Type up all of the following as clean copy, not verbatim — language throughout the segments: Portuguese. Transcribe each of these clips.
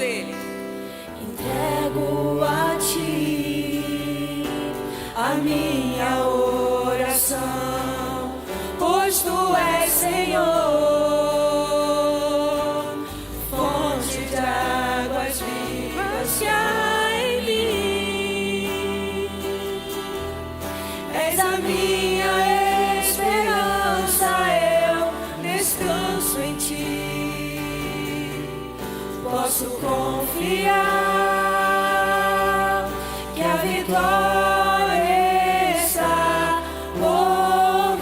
dele. Entrego a ti a minha oração, pois tu és Senhor, fonte de águas vivas que há em mim. És a minha esperança, eu descanso em ti. Posso confiar que a vitória está por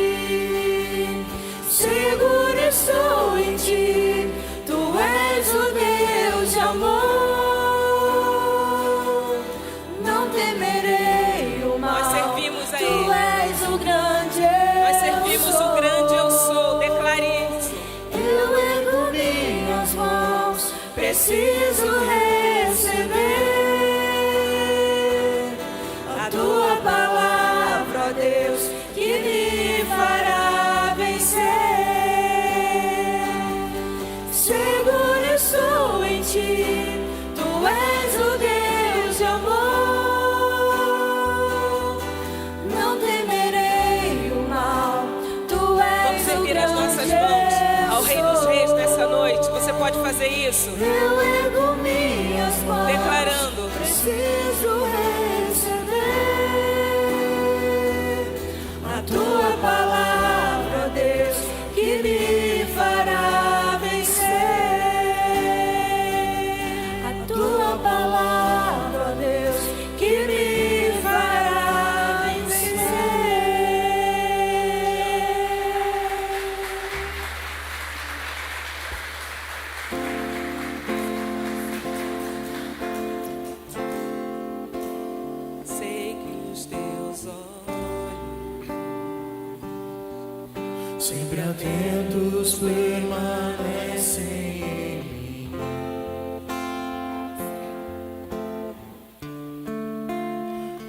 vir. Seguro estou em ti, tu és o Deus de amor. Não temerei o mal, Nós servimos a tu Ele. és o grande Nós servimos o grande eu sou. Declare isso. eu ergo minhas mãos, preciso receber a tua palavra, ó Deus, que me fará vencer. Seguro estou em ti, tu és o Deus de amor. Não temerei o mal, tu és Vamos o erguer as nossas grande mãos ao eu Rei dos sou. Reis nessa noite. Você pode fazer isso. Eu ergo minhas mãos, Declarando. preciso receber a tua palavra, ó Deus, que me fará vencer. A tua palavra, ó Deus, que me fará vencer. Sei que os teus olhos sempre atentos permanecem em mim,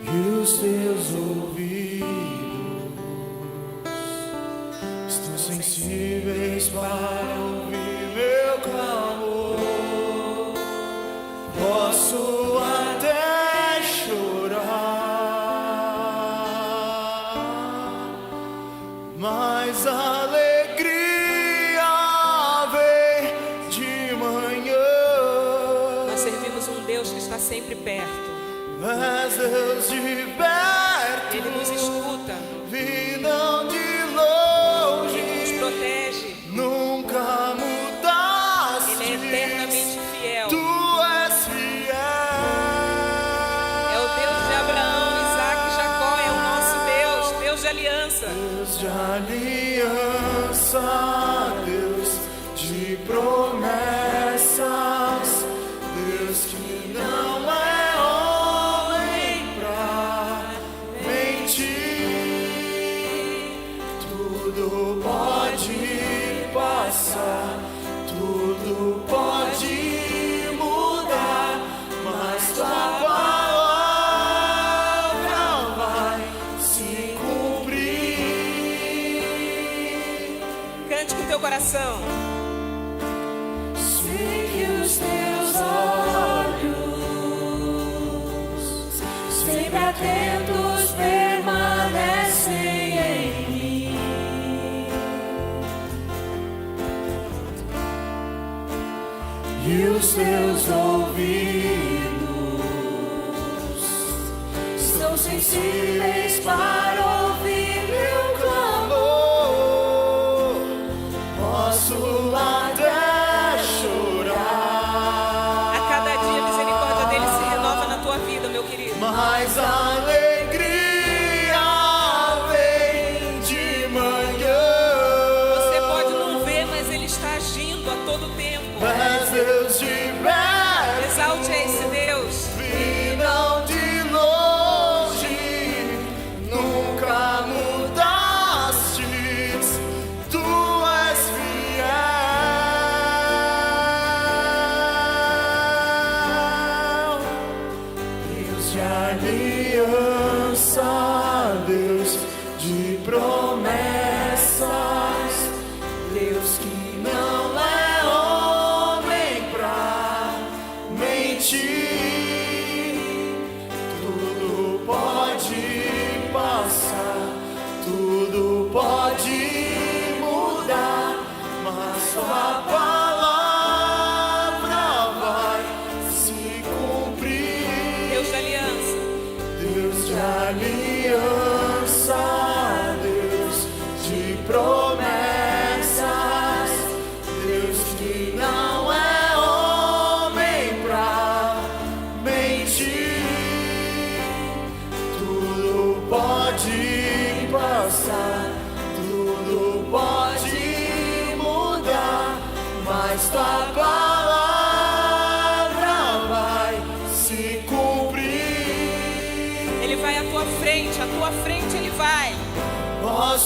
e os teus ouvidos estão sensíveis para ouvir meu clamor. Posso até chorar, mas a alegria vem de manhã. Nós servimos um Deus que está sempre perto. És Deus de perto, Ele nos escuta, vinão de Ele nos longe, protege, nunca mudaste. Ele é eternamente fiel. Tu és fiel. É o Deus de Abraão, Isaac e Jacó, é o nosso Deus, Deus de aliança. Deus de aliança, Deus de promessas, Deus que não é homem pra mentir. Tudo pode passar, tudo pode mudar, mas tua palavra vai se cumprir. Cante com teu coração. Sei que os teus olhos, sempre atentos, permanecem em mim, e os teus ouvidos estão sensíveis para ouvir meu clamor. Posso até chorar, A cada dia a misericórdia dele se renova na tua vida, meu querido. mas a alegria vem de manhã. Você pode não ver, mas ele está agindo a todo tempo. És Deus de perto, Exalte a esse Deus. vinão de longe, nunca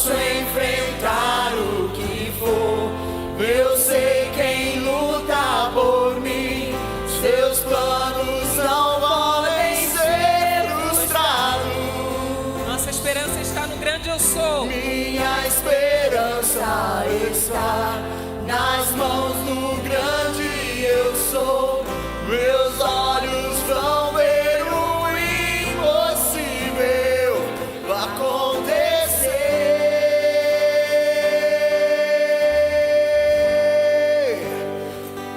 posso enfrentar o que for. Eu sei quem luta por mim. Seus planos não podem ser frustrados. Nossa esperança está no grande eu sou. Minha esperança está nas mãos do grande eu sou. Meus olhos vão ver o impossível acontecer.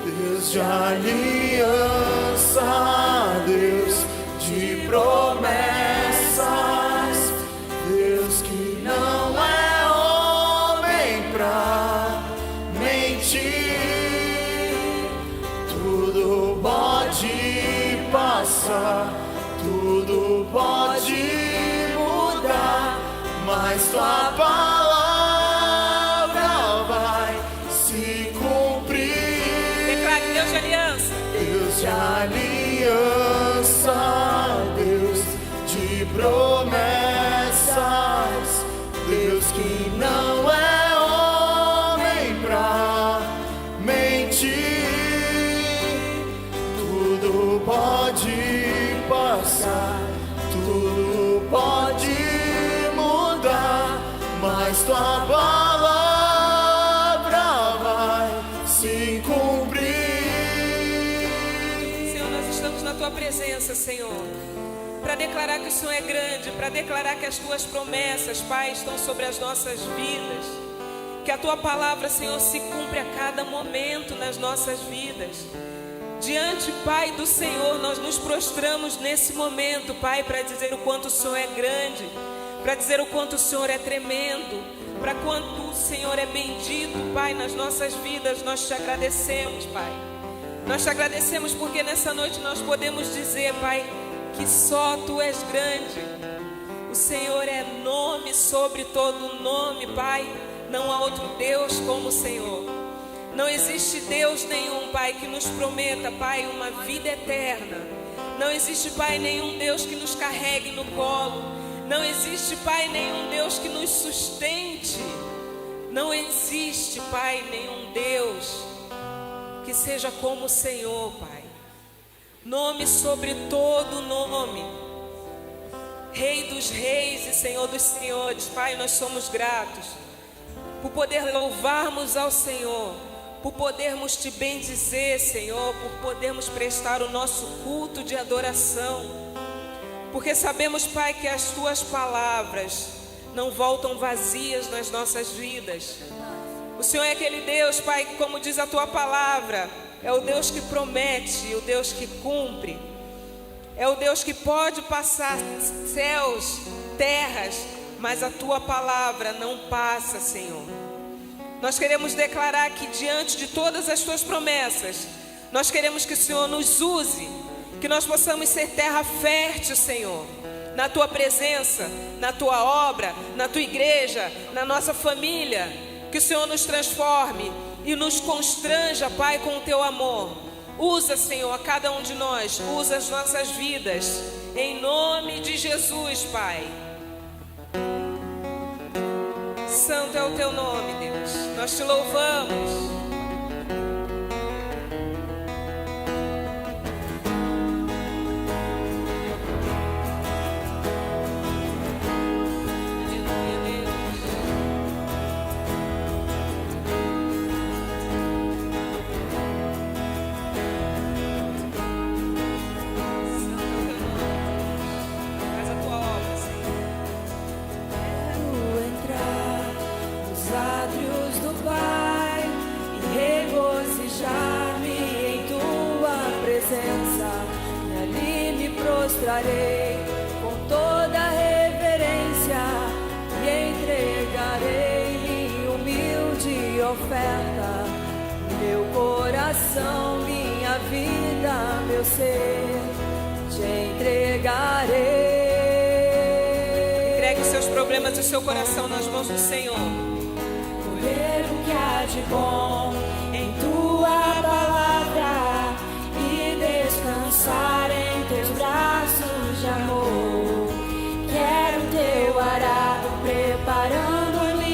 Deus de aliança, Deus de promessas, Deus que não é homem pra mentir. Tudo pode passar, tudo pode mudar, mas tua palavra vai se cumprir. Declare: Deus de aliança. Deus de aliança, Deus de promessas, Deus que não é homem pra mentir. Tudo pode passar, tudo pode mudar, mas tua palavra vai se cumprir. Senhor, nós estamos na tua presença, Senhor, para declarar que o Senhor é grande, para declarar que as tuas promessas, Pai, estão sobre as nossas vidas, que a tua palavra, Senhor, se cumpre a cada momento nas nossas vidas. Diante, Pai, do Senhor, nós nos prostramos nesse momento, Pai, para dizer o quanto o Senhor é grande, para dizer o quanto o Senhor é tremendo, para quanto o Senhor é bendito, Pai, nas nossas vidas. Nós te agradecemos, Pai. Nós te agradecemos porque nessa noite nós podemos dizer, Pai, que só Tu és grande. O Senhor é nome sobre todo nome, Pai. Não há outro Deus como o Senhor. Não existe Deus nenhum, Pai, que nos prometa, Pai, uma vida eterna. Não existe, Pai, nenhum Deus que nos carregue no colo. Não existe, Pai, nenhum Deus que nos sustente. Não existe, Pai, nenhum Deus que seja como o Senhor, Pai. Nome sobre todo nome. Rei dos reis e Senhor dos senhores. Pai, nós somos gratos por poder louvarmos ao Senhor, por podermos te bendizer, Senhor, por podermos prestar o nosso culto de adoração, porque sabemos, Pai, que as Tuas palavras não voltam vazias nas nossas vidas. O Senhor é aquele Deus, Pai, que, como diz a Tua palavra, é o Deus que promete, o Deus que cumpre, é o Deus que pode passar céus, terras, mas a Tua palavra não passa, Senhor. Nós queremos declarar que diante de todas as Tuas promessas, nós queremos que o Senhor nos use, que nós possamos ser terra fértil, Senhor, na Tua presença, na Tua obra, na Tua igreja, na nossa família. Que o Senhor nos transforme e nos constranja, Pai, com o Teu amor. Usa, Senhor, a cada um de nós, usa as nossas vidas, em nome de Jesus, Pai. Santo é o Teu nome, Deus. Nós Te louvamos. Com toda reverência e entregarei-lhe humilde oferta, meu coração, minha vida, meu ser, te entregarei. Entregue os seus problemas e o seu coração nas mãos do Senhor. Colher o que há de bom em Tua palavra e descansar em Teus braços de amor. Quero Teu arado preparando-me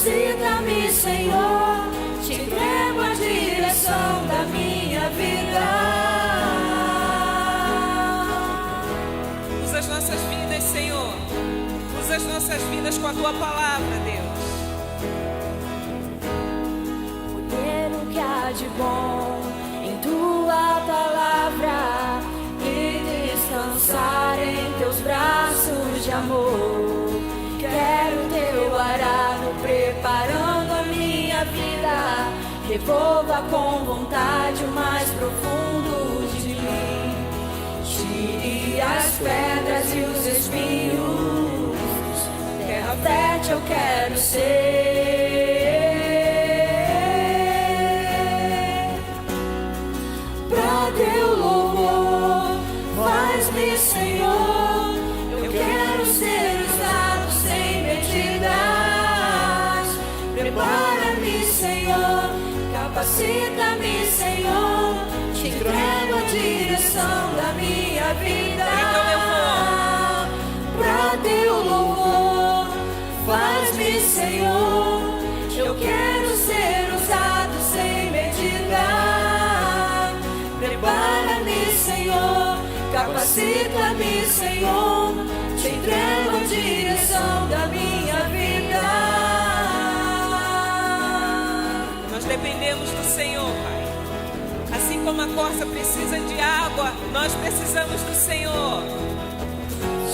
Capacita-me, Senhor, te entrego a direção da minha vida. Usa as nossas vidas, Senhor. Usa as nossas vidas com a tua palavra, Deus. Colher o que há de bom em tua palavra e descansar em teus braços de amor. Quero teu arado preparando a minha vida. Revolva com vontade o mais profundo de mim. Tire as pedras e os espinhos. Terra fértil eu quero ser. Pra teu louvor, faz-me, Senhor. Eu quero ser usado sem medidas. Prepara-me, Senhor. Capacita-me, Senhor. Te entrego a direção da minha vida. Pra teu louvor, faz-me, Senhor. Eu quero ser usado sem medida. Prepara-me, Senhor. Capacita-me, Senhor. Te entrego a direção da minha vida. Nós dependemos do Senhor, Pai. Assim como a corça precisa de água, nós precisamos do Senhor.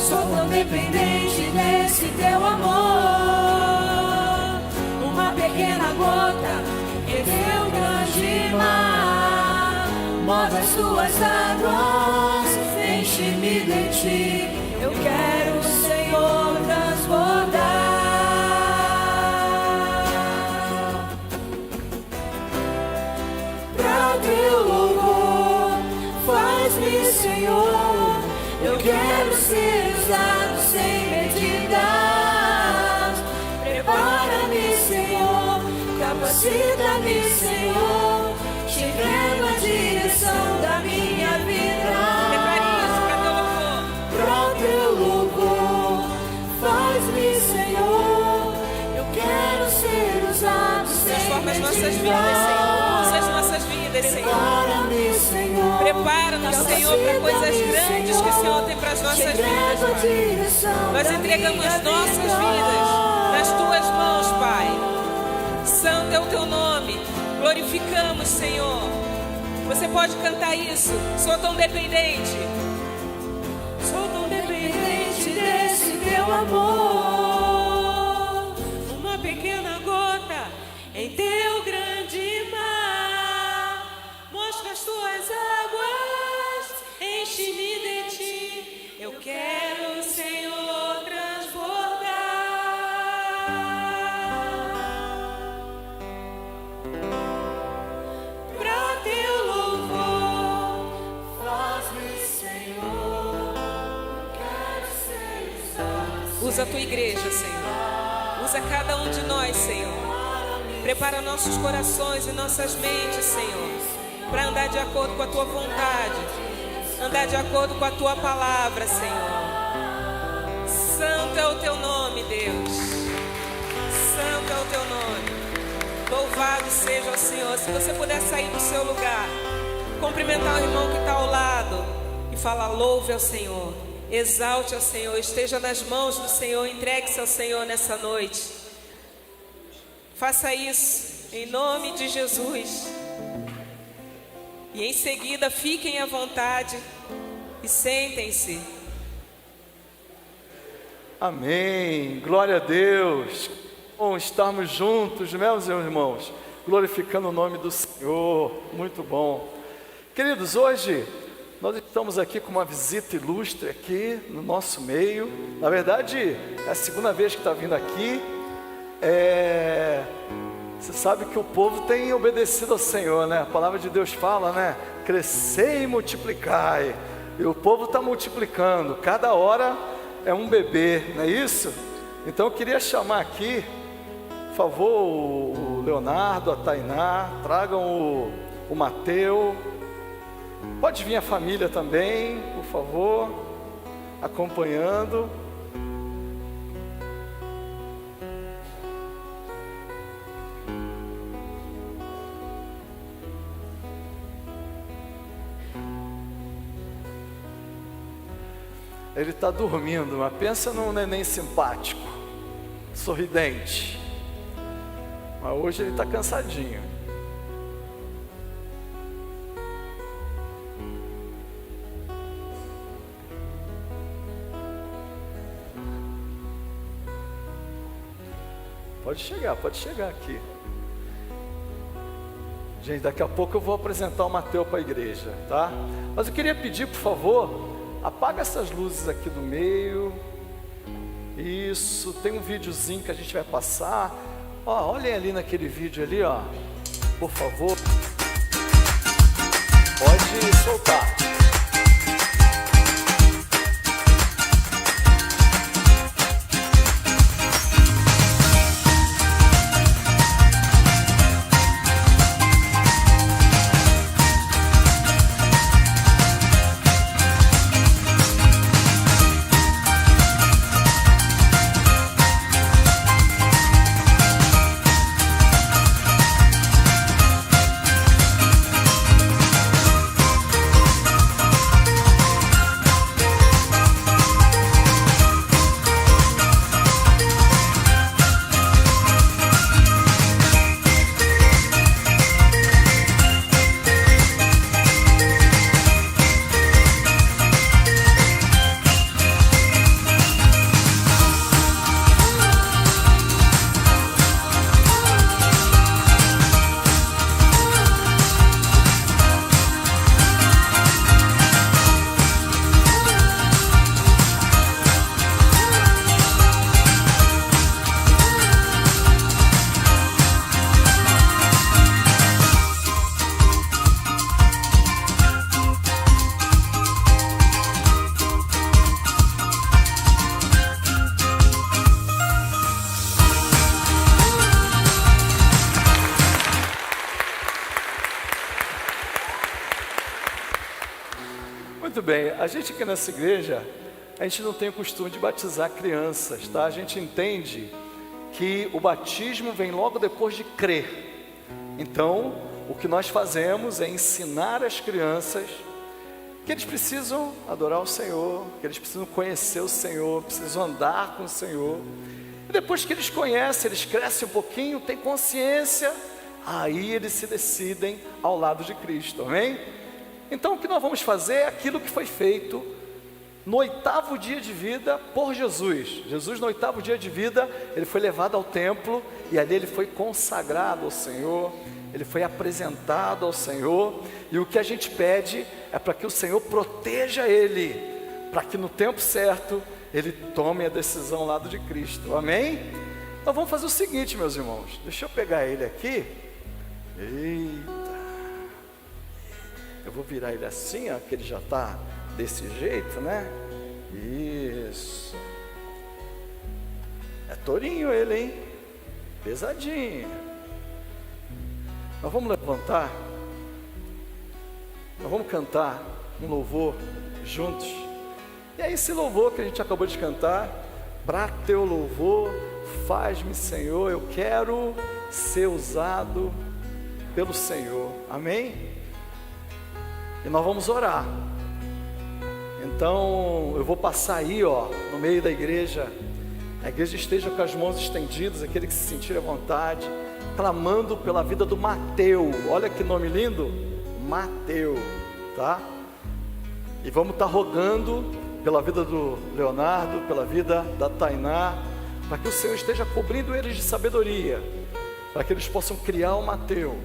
Sou tão dependente desse teu amor. Uma pequena gota em teu grande mar. Move as tuas águas, enche-me de ti. Eu quero, Senhor, transbordar. Pra teu louvor, faz-me, Senhor. Eu quero ser usado sem medidas. Prepara-me, Senhor. Capacita-me, Senhor. Te entrego a direção da minha vida. Pra teu louvor, faz-me, Senhor. Eu quero ser usado sem Transforma as nossas medidas. vidas, Senhor. Usa as nossas vidas, Senhor. Prepara-me, Senhor. Prepara-nos, Senhor, para coisas grandes que o Senhor tem para as nossas vidas, Pai. Nós entregamos nossas vidas nas tuas mãos, Pai. Santo é o teu nome. Glorificamos, Senhor. Você pode cantar isso. Sou tão dependente. Sou tão dependente desse teu amor. Uma pequena gota em teu grande mar. Mostra as tuas águas, enche-me de ti. Eu quero, Senhor, transbordar. Pra teu louvor, Faz-me, Senhor. Quero ser usado. usa a tua igreja, Senhor. Usa cada um de nós, Senhor. Prepara nossos corações e nossas mentes, Senhor, para andar de acordo com a tua vontade, andar de acordo com a tua palavra, Senhor. Santo é o teu nome, Deus. Santo é o teu nome. Louvado seja o Senhor. Se você puder sair do seu lugar, cumprimentar o irmão que está ao lado e falar: louve ao Senhor, exalte ao Senhor, esteja nas mãos do Senhor, entregue-se ao Senhor nessa noite. Faça isso em nome de Jesus. E em seguida fiquem à vontade e sentem-se. Amém. Glória a Deus. Bom estarmos juntos, meus irmãos, glorificando o nome do Senhor. Muito bom. Queridos, hoje nós estamos aqui com uma visita ilustre aqui no nosso meio. Na verdade, é a segunda vez que está vindo aqui. Você sabe que o povo tem obedecido ao Senhor, né? A palavra de Deus fala, né? Crescei e multiplicai. E o povo está multiplicando. Cada hora é um bebê, não é isso? Então eu queria chamar aqui, por favor, o Leonardo, a Tainá. Tragam o Mateu. Pode vir a família também, por favor, acompanhando. Ele está dormindo, mas pensa num neném simpático, sorridente. Mas hoje ele está cansadinho. Pode chegar aqui. Gente, daqui a pouco eu vou apresentar o Mateus para a igreja, tá? Mas eu queria pedir, por favor, apaga essas luzes aqui do meio. Isso, tem um videozinho que a gente vai passar. Ó, olhem ali naquele vídeo ali, ó. Por favor. Pode soltar. Muito bem, a gente aqui nessa igreja, a gente não tem o costume de batizar crianças, tá? A gente entende que o batismo vem logo depois de crer. Então, o que nós fazemos é ensinar as crianças que eles precisam adorar o Senhor, que eles precisam conhecer o Senhor, precisam andar com o Senhor. E depois que eles conhecem, eles crescem um pouquinho, têm consciência, aí eles se decidem ao lado de Cristo, amém? Então o que nós vamos fazer é aquilo que foi feito no 8º dia de vida por Jesus. Jesus no 8º dia de vida, ele foi levado ao templo e ali ele foi consagrado ao Senhor, ele foi apresentado ao Senhor, e o que a gente pede é para que o Senhor proteja ele, para que no tempo certo ele tome a decisão ao lado de Cristo, amém? Então vamos fazer o seguinte, meus irmãos, deixa eu pegar ele aqui. Eita, eu vou virar ele assim, ó, que ele já está desse jeito, né? Isso. É tourinho ele, hein? Pesadinho. Nós vamos levantar. Nós vamos cantar um louvor juntos. E é esse louvor que a gente acabou de cantar. Para teu louvor, faz-me, Senhor. Eu quero ser usado pelo Senhor. Amém? E nós vamos orar. Então eu vou passar aí, ó, no meio da igreja. A igreja esteja com as mãos estendidas, aquele que se sentir à vontade, clamando pela vida do Mateus. Olha que nome lindo, Mateus, tá? E vamos estar rogando pela vida do Leonardo, pela vida da Tainá, para que o Senhor esteja cobrindo eles de sabedoria, para que eles possam criar o Mateus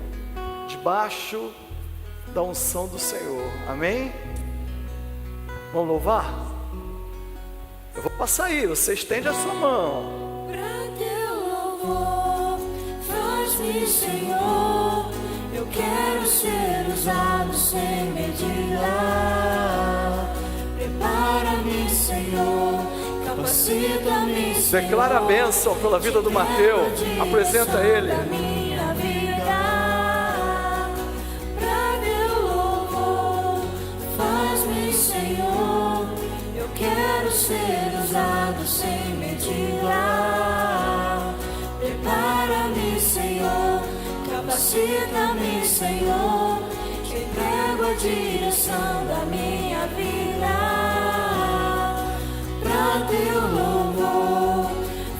debaixo da unção do Senhor, amém? Vamos louvar? Eu vou passar aí, você estende a sua mão. Pra teu louvor, faz-me, Senhor. Eu quero ser usado sem medida. Prepara-me, Senhor. Capacita-me, Senhor. Declara a bênção pela vida do Mateus. Apresenta ele. Quero ser usado sem medida. Prepara-me, Senhor. Capacita-me, Senhor. Te entrego a direção teu louvor.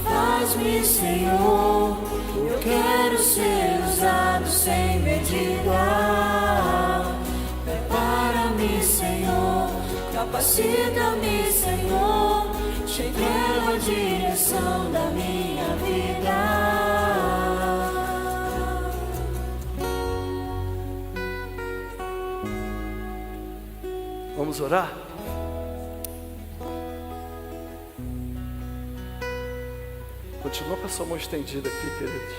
Faz-me, Senhor, eu quero ser usado sem medida. Prepara-me, Senhor, capacita-me, Senhor, te entrego a direção da minha vida. Vamos orar? Continua com a sua mão estendida aqui, queridos.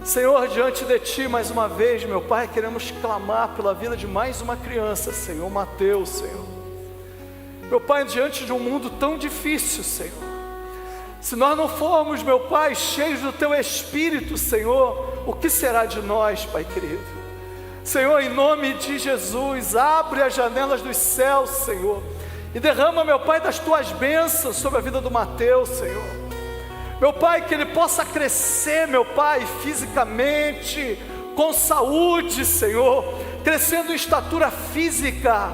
Senhor, diante de Ti, mais uma vez, meu Pai, queremos clamar pela vida de mais uma criança, Senhor, Mateus, Senhor. Meu Pai, diante de um mundo tão difícil, Senhor, se nós não formos, meu Pai, cheios do Teu Espírito, Senhor, o que será de nós, Pai querido? Senhor, em nome de Jesus, abre as janelas dos céus, Senhor, e derrama, meu Pai, das Tuas bênçãos sobre a vida do Mateus, Senhor. Meu Pai, que ele possa crescer, meu Pai, fisicamente, com saúde, Senhor, crescendo em estatura física.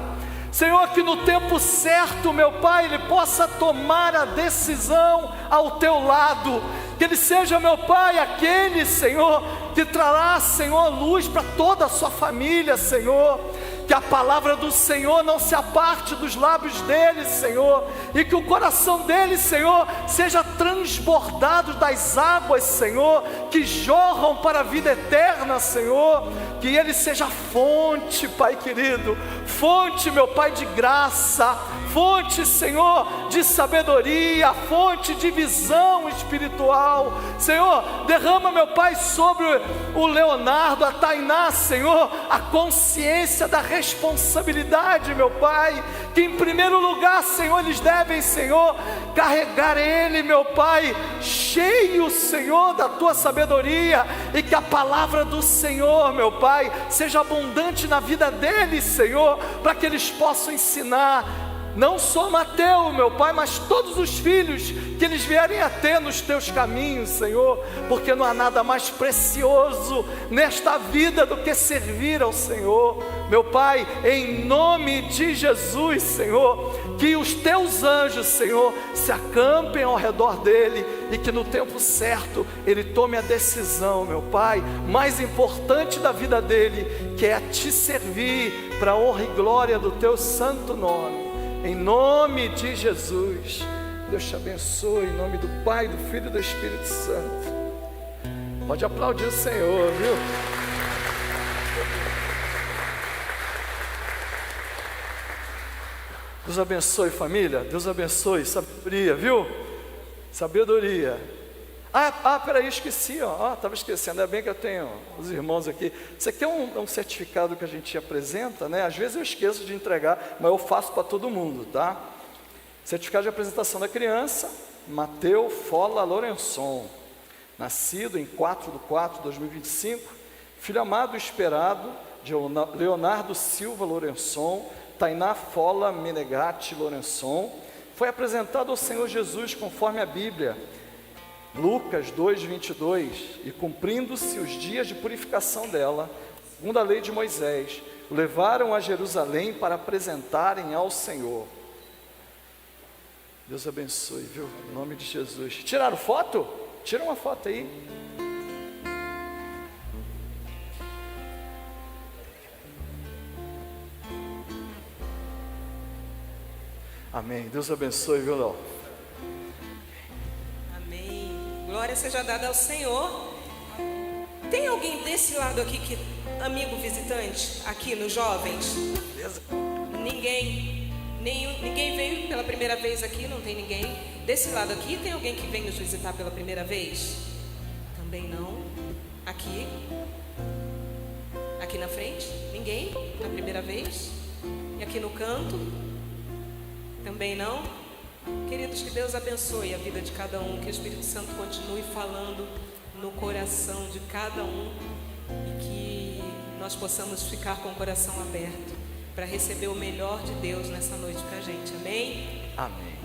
Senhor, que no tempo certo, meu Pai, ele possa tomar a decisão ao Teu lado. Que ele seja, meu Pai, aquele, Senhor, que trará, Senhor, luz para toda a sua família, Senhor. Que a palavra do Senhor não se aparte dos lábios dele, Senhor, e que o coração dele, Senhor, seja transbordado das águas, Senhor, que jorram para a vida eterna, Senhor. Que ele seja fonte, Pai querido, fonte, meu Pai, de graça, fonte, Senhor, de sabedoria, fonte de visão espiritual. Senhor, derrama, meu Pai, sobre o Leonardo, a Tainá, Senhor, a consciência da responsabilidade, meu Pai, que em primeiro lugar, Senhor, eles devem, Senhor, carregar ele, meu Pai, cheio, Senhor, da Tua sabedoria, e que a palavra do Senhor, meu Pai, seja abundante na vida deles, Senhor, para que eles possam ensinar não só Mateus, meu Pai, mas todos os filhos que eles vierem a ter nos Teus caminhos, Senhor, porque não há nada mais precioso nesta vida do que servir ao Senhor. Meu Pai, em nome de Jesus, Senhor, que os Teus anjos, Senhor, se acampem ao redor dele, e que no tempo certo ele tome a decisão, meu Pai, mais importante da vida dele, que é Te servir para a honra e glória do Teu santo nome. Em nome de Jesus, Deus te abençoe, em nome do Pai, do Filho e do Espírito Santo. Pode aplaudir o Senhor, viu? Deus abençoe, família, Deus abençoe, sabedoria, viu? Sabedoria. Peraí, esqueci, estava esquecendo, ainda bem que eu tenho os irmãos aqui. Isso aqui é um certificado que a gente apresenta, né? Às vezes eu esqueço de entregar, mas eu faço para todo mundo, tá? Certificado de apresentação da criança, Mateus Fola Lourençon, nascido em 4/4/2025, filho amado e esperado de Leonardo Silva Lourençon, Tainá Fola Menegatti Lourençon, foi apresentado ao Senhor Jesus conforme a Bíblia, Lucas 2:22, e cumprindo-se os dias de purificação dela, segundo a lei de Moisés, o levaram a Jerusalém para apresentarem ao Senhor. Deus abençoe, viu? Em nome de Jesus. Tiraram foto? Tira uma foto aí. Amém. Deus abençoe, viu, Léo? Glória seja dada ao Senhor. Tem alguém desse lado aqui que amigo visitante aqui nos jovens? Ninguém veio pela primeira vez aqui, não tem ninguém. Desse lado aqui tem alguém que vem nos visitar pela primeira vez? Também não. Aqui na frente, ninguém na primeira vez. E aqui no canto também não. Queridos, que Deus abençoe a vida de cada um, que o Espírito Santo continue falando no coração de cada um, e que nós possamos ficar com o coração aberto para receber o melhor de Deus nessa noite para a gente. Amém? Amém.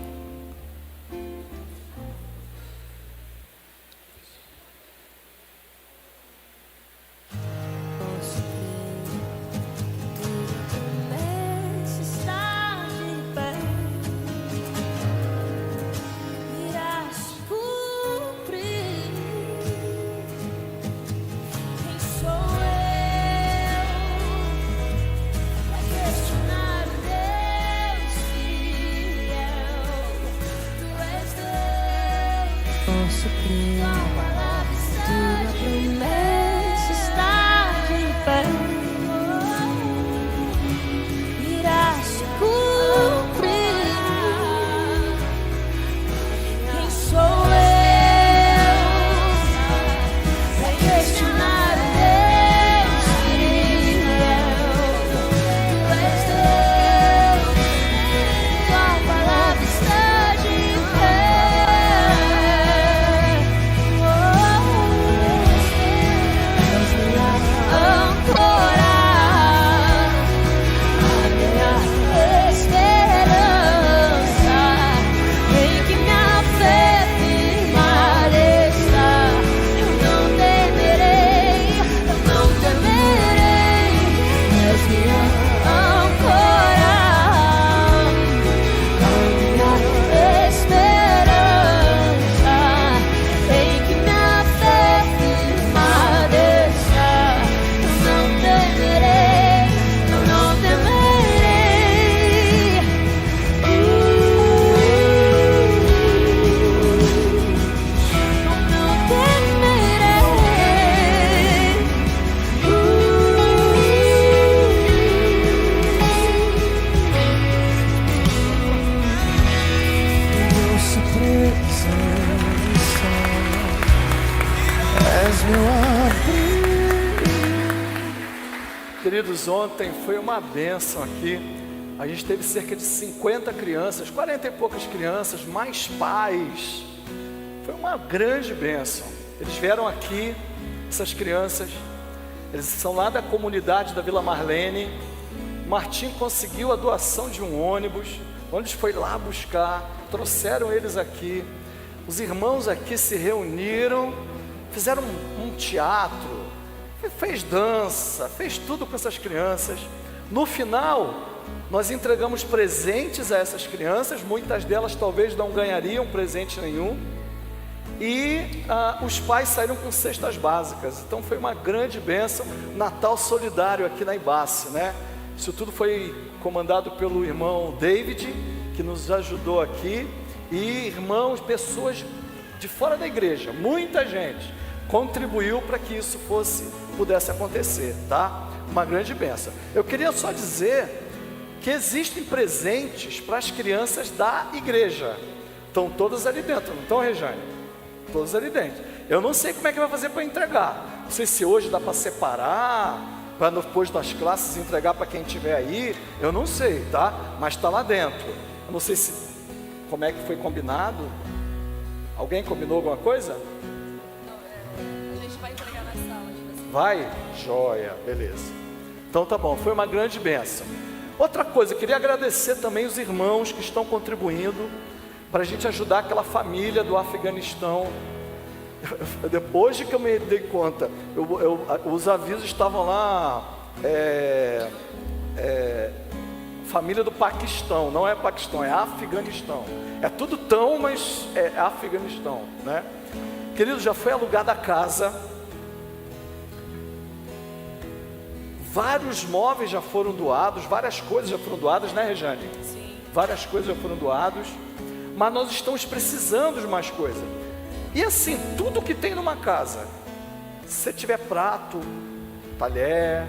suprir. Tua promessa está de pé, irá se cumprir. Quem sou eu para questionar o Deus fiel? Tu és Deus, tua palavra está de pé. Deus me ancorar a minha esperança, em que minha fé firmada está. Eu não temerei, eu não temerei. Deus me ancorar a minha esperança, em que minha fé firmada está. Eu não temerei, eu não temerei. Eu não temerei. Nossa presença és meu Queridos, ontem foi uma bênção aqui. A gente teve cerca de 50 crianças, 40 e poucas crianças, mais pais. Foi uma grande bênção. Eles vieram aqui, essas crianças, eles são lá da comunidade da Vila Marlene. O Martim conseguiu a doação de um ônibus, o ônibus foi lá buscar, trouxeram eles aqui. Os irmãos aqui se reuniram, fizeram um teatro, fez dança, fez tudo com essas crianças. No final, nós entregamos presentes a essas crianças. Muitas delas talvez não ganhariam presente nenhum. E os pais saíram com cestas básicas. Então foi uma grande bênção. Natal solidário aqui na Ibace, né? Isso tudo foi comandado pelo irmão David, que nos ajudou aqui. E irmãos, pessoas de fora da igreja, muita gente contribuiu para que isso pudesse acontecer, tá? Uma grande bênção. Eu queria só dizer que existem presentes para as crianças da igreja. Estão todas ali dentro, não estão, Rejane? Todas ali dentro. Eu não sei como é que vai fazer para entregar. Não sei se hoje dá para separar, para depois das classes entregar para quem estiver aí. Eu não sei, tá? Mas está lá dentro. Eu não sei como é que foi combinado. Alguém combinou alguma coisa? A gente vai entregar na sala. Vai? Joia, beleza. Então tá bom, foi uma grande bênção. Outra coisa, eu queria agradecer também os irmãos que estão contribuindo para a gente ajudar aquela família do Afeganistão. Hoje que eu me dei conta, os avisos estavam lá, família do Paquistão, não é Paquistão, é Afeganistão. É tudo tão, mas é Afeganistão, né? Querido, já foi alugada a casa. Vários móveis já foram doados, várias coisas já foram doadas, né, Rejane? Sim. Várias coisas já foram doadas, mas nós estamos precisando de mais coisas. E assim, tudo que tem numa casa, se você tiver prato, talher,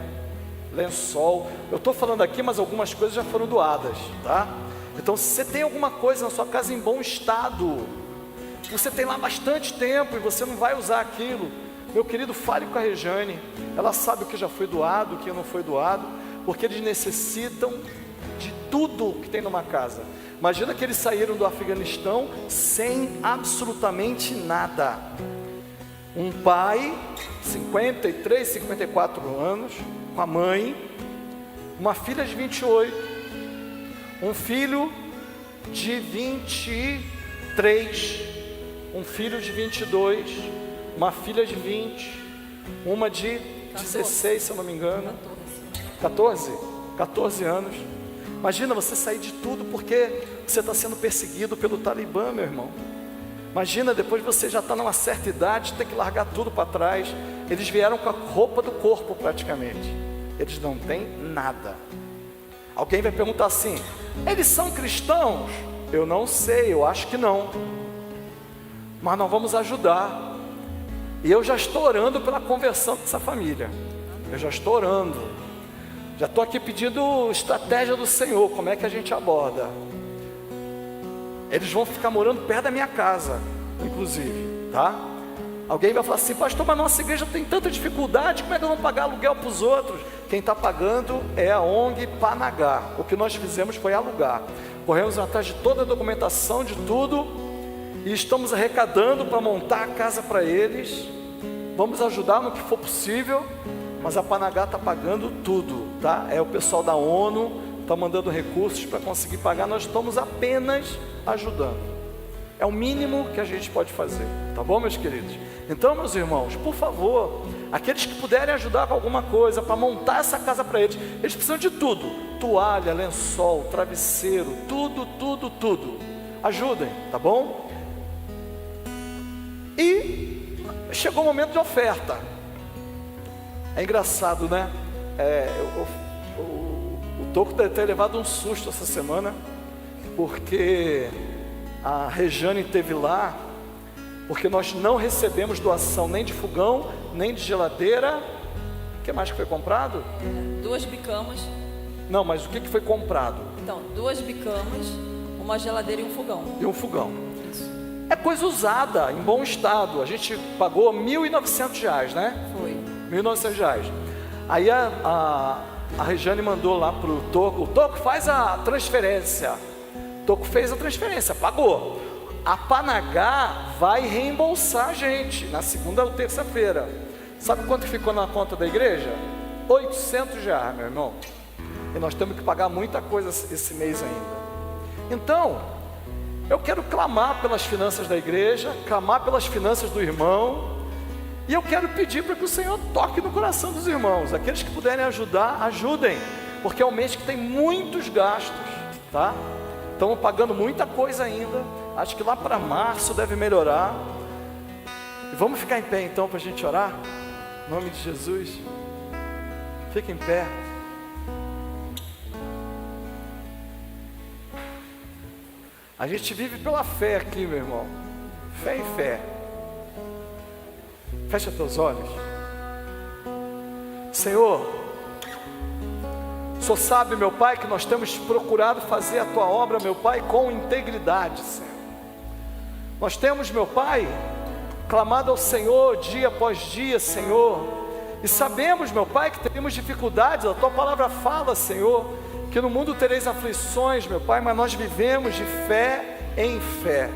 lençol, eu estou falando aqui, mas algumas coisas já foram doadas, tá? Então, se você tem alguma coisa na sua casa em bom estado, você tem lá bastante tempo e você não vai usar aquilo, meu querido, fale com a Rejane. Ela sabe o que já foi doado, o que não foi doado, porque eles necessitam de tudo que tem numa casa. Imagina que eles saíram do Afeganistão sem absolutamente nada. Um pai, 53, 54 anos, com a mãe, uma filha de 28, um filho de 23, um filho de 22, uma filha de 20, uma de 16, se eu não me engano, 14 anos. Imagina você sair de tudo porque você está sendo perseguido pelo Talibã, meu irmão. Imagina, depois você já está numa certa idade, ter que largar tudo para trás. Eles vieram com a roupa do corpo praticamente. Eles não têm nada. Alguém vai perguntar assim: eles são cristãos? Eu não sei, eu acho que não. mas nós vamos ajudar. E eu já estou orando pela conversão dessa família. Eu já estou orando. Já estou aqui pedindo estratégia do Senhor, como é que a gente aborda. Eles vão ficar morando perto da minha casa, inclusive, tá? Alguém vai falar assim: pastor, mas nossa igreja tem tanta dificuldade, como é que nós vamos pagar aluguel para os outros? Quem está pagando é a ONG Panagá. O que nós fizemos foi alugar. Corremos atrás de toda a documentação, de tudo, e estamos arrecadando para montar a casa para eles. Vamos ajudar no que for possível, mas a Panagá está pagando tudo, tá? É o pessoal da ONU, está mandando recursos para conseguir pagar. Nós estamos apenas ajudando. É o mínimo que a gente pode fazer, tá bom, meus queridos? Então, meus irmãos, por favor, aqueles que puderem ajudar com alguma coisa para montar essa casa para eles, eles precisam de tudo: toalha, lençol, travesseiro, tudo. Ajudem, tá bom? E chegou o momento de oferta. É engraçado, né? O Toco deve ter levado um susto essa semana, porque a Rejane esteve lá, porque nós não recebemos doação nem de fogão, nem de geladeira. O que mais que foi comprado? 2 bicamas. Não, mas o que foi comprado? Então, 2 bicamas, uma geladeira e um fogão. E um fogão. Isso. É coisa usada, em bom estado. A gente pagou R$1.900, né? Foi. R$1.900. Aí a Rejane mandou lá para o Toco: o Toco, faz a transferência. O Toco fez a transferência, pagou. A Panagá vai reembolsar a gente na segunda ou terça-feira. Sabe quanto ficou na conta da igreja? R$800, meu irmão. E nós temos que pagar muita coisa esse mês ainda. Então, eu quero clamar pelas finanças da igreja, clamar pelas finanças do irmão, e eu quero pedir para que o Senhor toque no coração dos irmãos. Aqueles que puderem ajudar, ajudem, porque é um mês que tem muitos gastos, tá? Estamos pagando muita coisa ainda. Acho que lá para março deve melhorar. E vamos ficar em pé então para a gente orar? Em nome de Jesus. Fique em pé. A gente vive pela fé aqui, meu irmão. Fé em fé. Fecha teus olhos. Senhor, o Senhor sabe, meu Pai, que nós temos procurado fazer a Tua obra, meu Pai, com integridade, Senhor. Nós temos, meu Pai, clamado ao Senhor dia após dia, Senhor, e sabemos, meu Pai, que teremos dificuldades. A Tua palavra fala, Senhor, que no mundo tereis aflições, meu Pai, mas nós vivemos de fé em fé.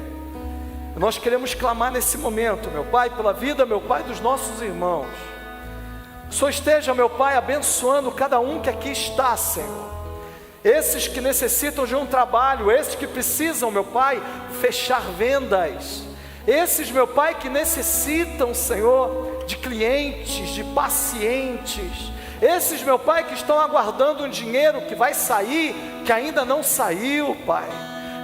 Nós queremos clamar nesse momento, meu Pai, pela vida, meu Pai, dos nossos irmãos. O Senhor esteja, meu Pai, abençoando cada um que aqui está, Senhor. Esses que necessitam de um trabalho, esses que precisam, meu Pai, fechar vendas. Esses, meu Pai, que necessitam, Senhor, de clientes, de pacientes. Esses, meu Pai, que estão aguardando um dinheiro que vai sair, que ainda não saiu, Pai.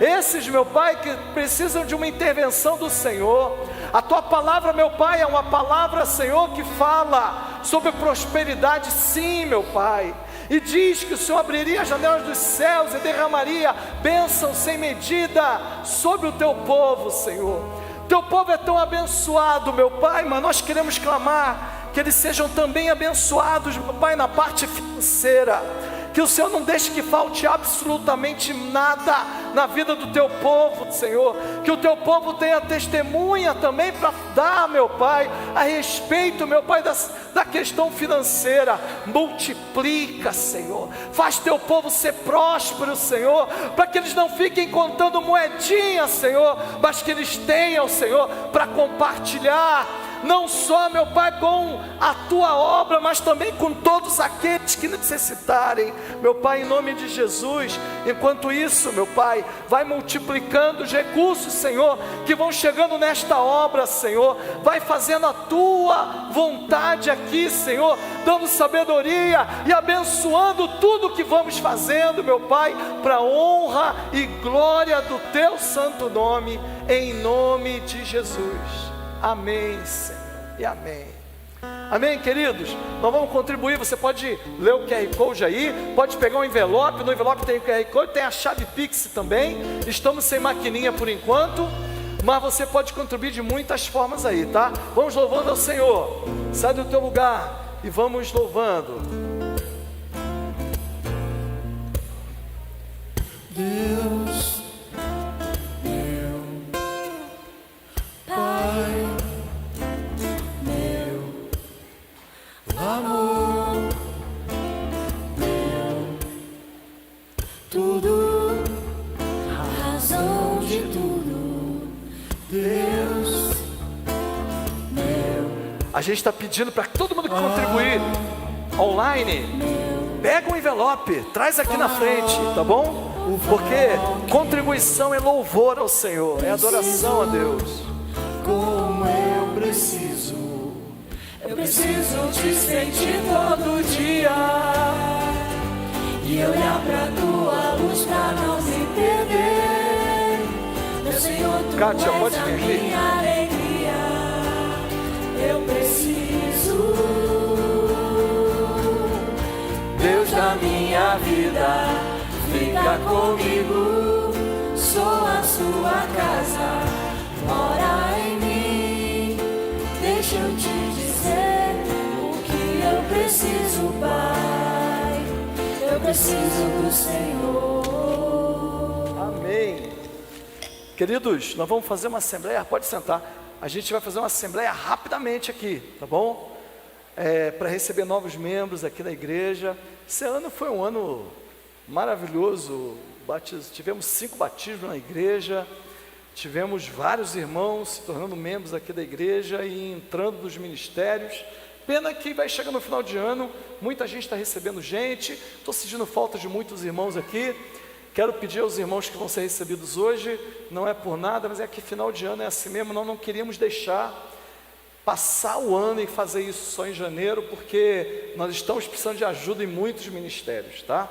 Esses, meu Pai, que precisam de uma intervenção do Senhor. A Tua palavra, meu Pai, é uma palavra, Senhor, que fala sobre prosperidade, sim, meu Pai. E diz que o Senhor abriria as janelas dos céus e derramaria bênção sem medida sobre o Teu povo, Senhor. Teu povo é tão abençoado, meu Pai, mas nós queremos clamar que eles sejam também abençoados, meu Pai, na parte financeira. Que o Senhor não deixe que falte absolutamente nada na vida do Teu povo, Senhor. Que o Teu povo tenha testemunha também para dar, meu Pai, a respeito, meu Pai, da questão financeira. Multiplica, Senhor. Faz Teu povo ser próspero, Senhor, para que eles não fiquem contando moedinhas, Senhor, mas que eles tenham, Senhor, para compartilhar. Não só, meu Pai, com a Tua obra, mas também com todos aqueles que necessitarem, meu Pai, em nome de Jesus. Enquanto isso, meu Pai, vai multiplicando os recursos, Senhor, que vão chegando nesta obra, Senhor. Vai fazendo a Tua vontade aqui, Senhor, dando sabedoria e abençoando tudo que vamos fazendo, meu Pai, para a honra e glória do Teu santo nome, em nome de Jesus. Amém, Senhor, e amém. Amém, queridos? Nós vamos contribuir. Você pode ler o QR Code aí, pode pegar um envelope. No envelope tem o QR Code, tem a chave Pix também. Estamos sem maquininha por enquanto, mas você pode contribuir de muitas formas aí, tá? Vamos louvando ao Senhor. Sai do teu lugar e vamos louvando. Deus, meu Pai, meu amor, meu tudo, a razão de tudo. Deus, meu. A gente está pedindo para todo mundo que contribuir online, pega um envelope, traz aqui na frente, tá bom? Porque contribuição é louvor ao Senhor, é adoração a Deus. Como eu preciso te sentir todo dia e olhar pra tua luz pra não me perder. Meu Senhor, tu Kátia, és pode a vir aqui. minha alegria. Eu preciso, Deus da minha vida, fica comigo. Sou a sua casa, mora em mim. Deixa eu te dizer o que eu preciso, Pai. Eu preciso do Senhor. Amém. Queridos, nós vamos fazer uma assembleia, pode sentar. A gente vai fazer uma assembleia rapidamente aqui, tá bom? Para receber novos membros aqui na igreja. Esse ano foi um ano maravilhoso. Tivemos 5 batismos na igreja, tivemos vários irmãos se tornando membros aqui da igreja e entrando nos ministérios. Pena que vai chegar no final de ano, muita gente está recebendo gente. Estou sentindo falta de muitos irmãos aqui. Quero pedir aos irmãos que vão ser recebidos hoje, não é por nada, mas é que final de ano é assim mesmo. Nós não queríamos deixar passar o ano e fazer isso só em janeiro, porque nós estamos precisando de ajuda em muitos ministérios, tá?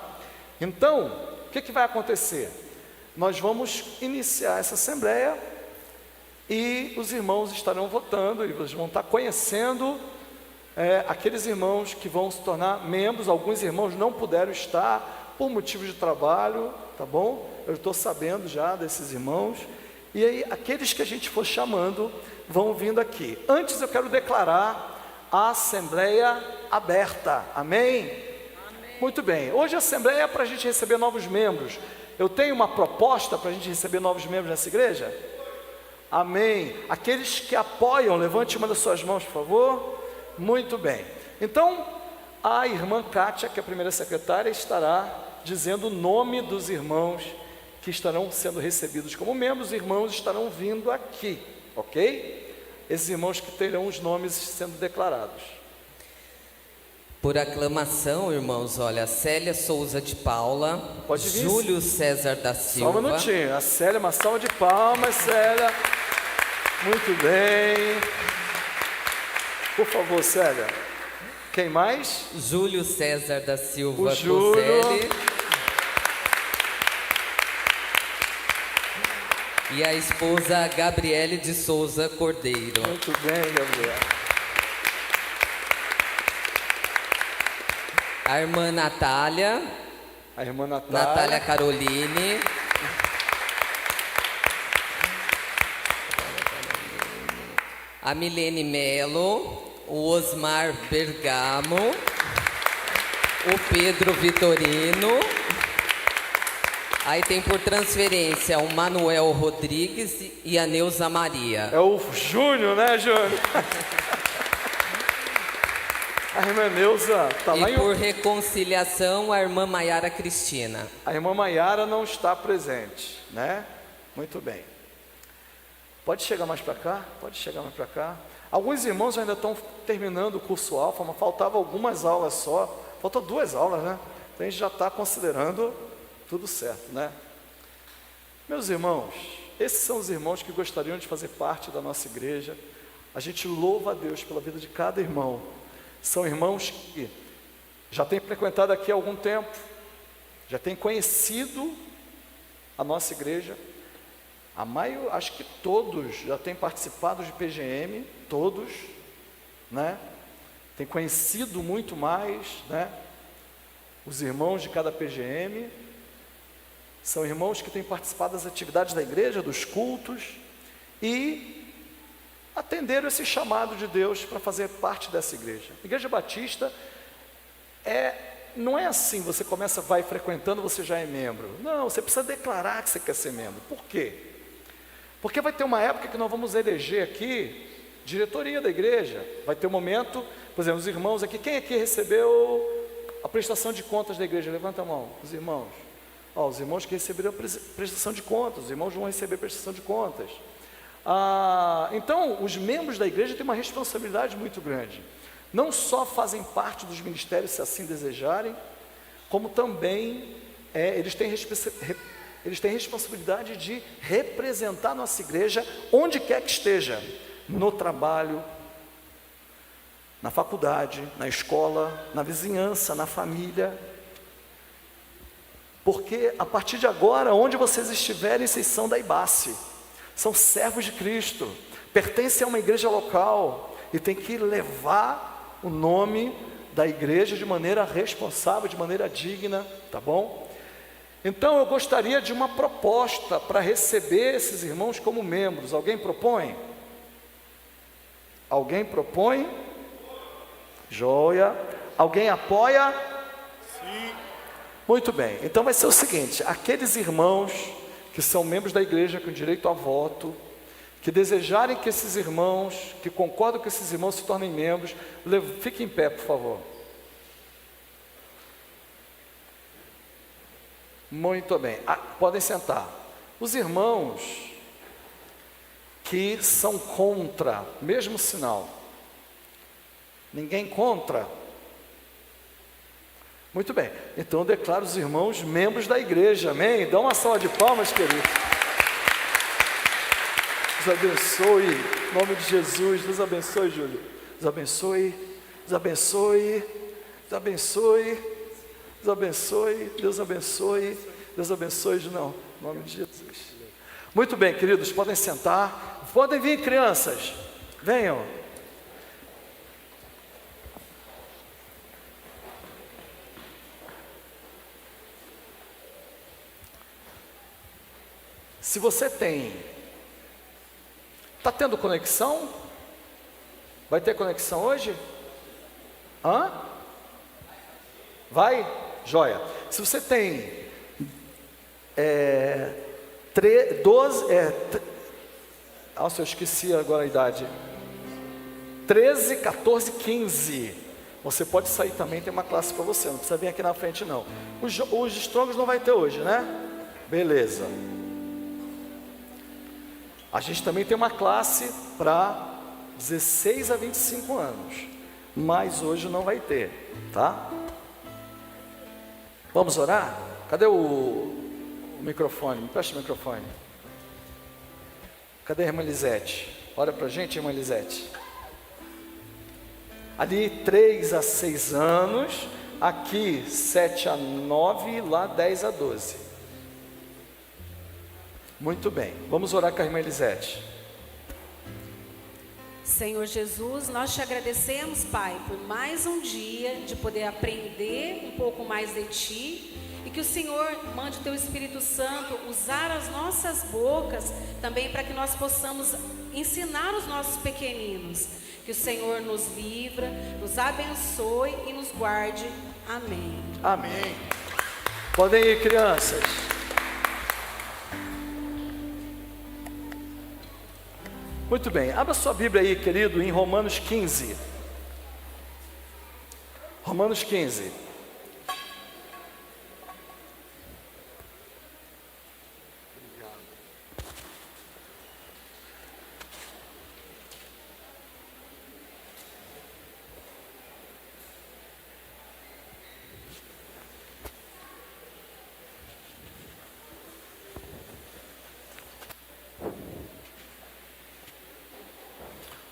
Então, o que vai acontecer? Nós vamos iniciar essa assembleia e os irmãos estarão votando e eles vão estar conhecendo aqueles irmãos que vão se tornar membros. Alguns irmãos não puderam estar por motivo de trabalho, tá bom? Eu estou sabendo já desses irmãos. E aí, aqueles que a gente for chamando vão vindo aqui. Antes eu quero declarar a assembleia aberta, amém? Muito bem, hoje a assembleia é para a gente receber novos membros. Eu tenho uma proposta para a gente receber novos membros nessa igreja? Amém. Aqueles que apoiam, levante uma das suas mãos, por favor. Muito bem. Então, a irmã Kátia, que é a primeira secretária, estará dizendo o nome dos irmãos que estarão sendo recebidos como membros. Os irmãos estarão vindo aqui, ok? Esses irmãos que terão os nomes sendo declarados. Por aclamação, irmãos, olha, Célia Souza de Paula, Pode vir. Júlio César da Silva. Só um minutinho, a Célia, uma salva de palmas, Célia. Muito bem. Por favor, Célia. Quem mais? Júlio César da Silva O Júlio. Coselli. E a esposa Gabriele de Souza Cordeiro. Muito bem, Gabriel. A irmã Natália. A irmã Natália Caroline. A Milene Melo. O Osmar Bergamo. O Pedro Vitorino. Aí tem por transferência o Manuel Rodrigues e a Neuza Maria. É o Júnior, né, Júnior? A irmã Neuza está lá E por reconciliação, a irmã Maiara Cristina. A irmã Maiara não está presente, né? Muito bem. Pode chegar mais para cá? Pode chegar mais para cá. Alguns irmãos ainda estão terminando o curso alfa, mas faltavam algumas aulas só. Faltam 2 aulas, né? Então a gente já está considerando tudo certo, né? Meus irmãos, esses são os irmãos que gostariam de fazer parte da nossa igreja. A gente louva a Deus pela vida de cada irmão. São irmãos que já têm frequentado aqui há algum tempo, já têm conhecido a nossa igreja. Acho que todos já têm participado de PGM, todos, né? Tem conhecido muito mais, né? Os irmãos de cada PGM. São irmãos que têm participado das atividades da igreja, dos cultos. e atenderam esse chamado de Deus para fazer parte dessa igreja. A Igreja Batista não é assim, você vai frequentando, você já é membro. Não, você precisa declarar que você quer ser membro. Por quê? Porque vai ter uma época que nós vamos eleger aqui diretoria da igreja. Vai ter um momento, por exemplo, os irmãos aqui, quem aqui recebeu a prestação de contas da igreja? Levanta a mão, os irmãos. Os irmãos que receberam a prestação de contas, os irmãos vão receber prestação de contas. Então, os membros da igreja têm uma responsabilidade muito grande. Não só fazem parte dos ministérios, se assim desejarem, como também eles têm responsabilidade de representar nossa igreja onde quer que esteja, no trabalho, na faculdade, na escola, na vizinhança, na família. Porque a partir de agora, onde vocês estiverem, vocês são da IBACE, são servos de Cristo, pertencem a uma igreja local e tem que levar o nome da igreja de maneira responsável, de maneira digna, tá bom? Então eu gostaria de uma proposta para receber esses irmãos como membros. Alguém propõe? Alguém propõe? Joia. Alguém apoia? Sim. Muito bem, então vai ser o seguinte: aqueles irmãos que são membros da igreja com direito a voto, que desejarem que esses irmãos, que concordam que esses irmãos se tornem membros, fiquem em pé, por favor. Muito bem, podem sentar. Os irmãos que são contra, mesmo sinal. Ninguém contra? Muito bem, então eu declaro os irmãos membros da igreja, amém? Dá uma salva de palmas, queridos. Deus abençoe, em nome de Jesus. Deus abençoe, Júlio. Deus abençoe, Deus abençoe, Deus abençoe, Deus abençoe, Deus abençoe, Deus abençoe, Junão, em nome de Jesus. Muito bem, queridos, podem sentar. Podem vir, crianças, venham. Se você está tendo conexão? Vai ter conexão hoje? Vai? Joia. Se você tem 12, eu esqueci agora a idade. 13, 14, 15. Você pode sair também, tem uma classe para você, não precisa vir aqui na frente não. Os estrongos não vai ter hoje, né? Beleza. A gente também tem uma classe para 16 a 25 anos, mas hoje não vai ter, tá? Vamos orar? Cadê o microfone? Me presta o microfone. Cadê a irmã Lisete? Olha pra gente, irmã Lisete. Ali 3 a 6 anos, aqui 7 a 9, lá 10 a 12. Muito bem, vamos orar com a irmã Elisete. Senhor Jesus, nós te agradecemos, Pai, por mais um dia de poder aprender um pouco mais de Ti, e que o Senhor mande o Teu Espírito Santo usar as nossas bocas também para que nós possamos ensinar os nossos pequeninos. Que o Senhor nos livra, nos abençoe e nos guarde. Amém. Amém. Podem ir, crianças. Muito bem, abra sua Bíblia aí, querido, em Romanos 15. Romanos 15.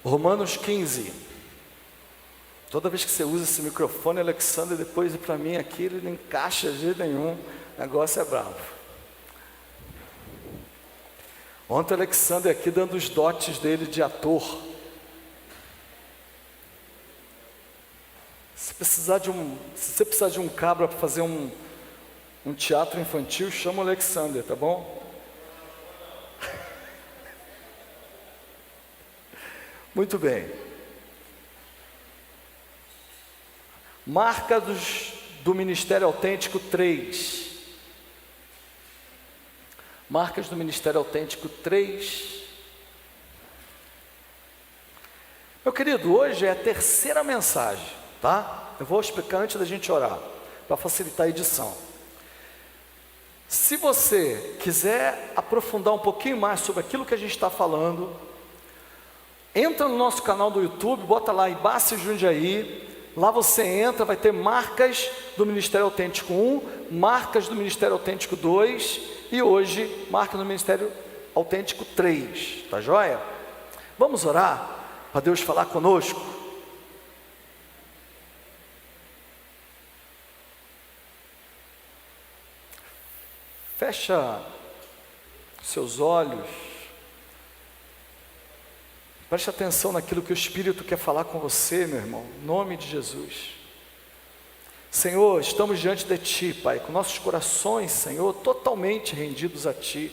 Romanos 15. Toda vez que você usa esse microfone, Alexandre, depois para mim aqui, ele não encaixa de jeito nenhum. O negócio é bravo. Ontem o Alexandre aqui dando os dotes dele de ator. Se você precisar de um cabra para fazer um teatro infantil, chama o Alexandre, tá bom? Muito bem. Marca do Ministério Autêntico 3. Marcas do Ministério Autêntico 3. Meu querido, hoje é a terceira mensagem, tá? Eu vou explicar antes da gente orar, para facilitar a edição. Se você quiser aprofundar um pouquinho mais sobre aquilo que a gente está falando, entra no nosso canal do YouTube, bota lá Ibace Jundiaí. Lá você entra, vai ter marcas do Ministério Autêntico 1, marcas do Ministério Autêntico 2 e hoje, marca do Ministério Autêntico 3, tá joia? Vamos orar para Deus falar conosco? Fecha seus olhos, preste atenção naquilo que o Espírito quer falar com você, meu irmão, em nome de Jesus. Senhor, estamos diante de Ti, Pai, com nossos corações, Senhor, totalmente rendidos a Ti.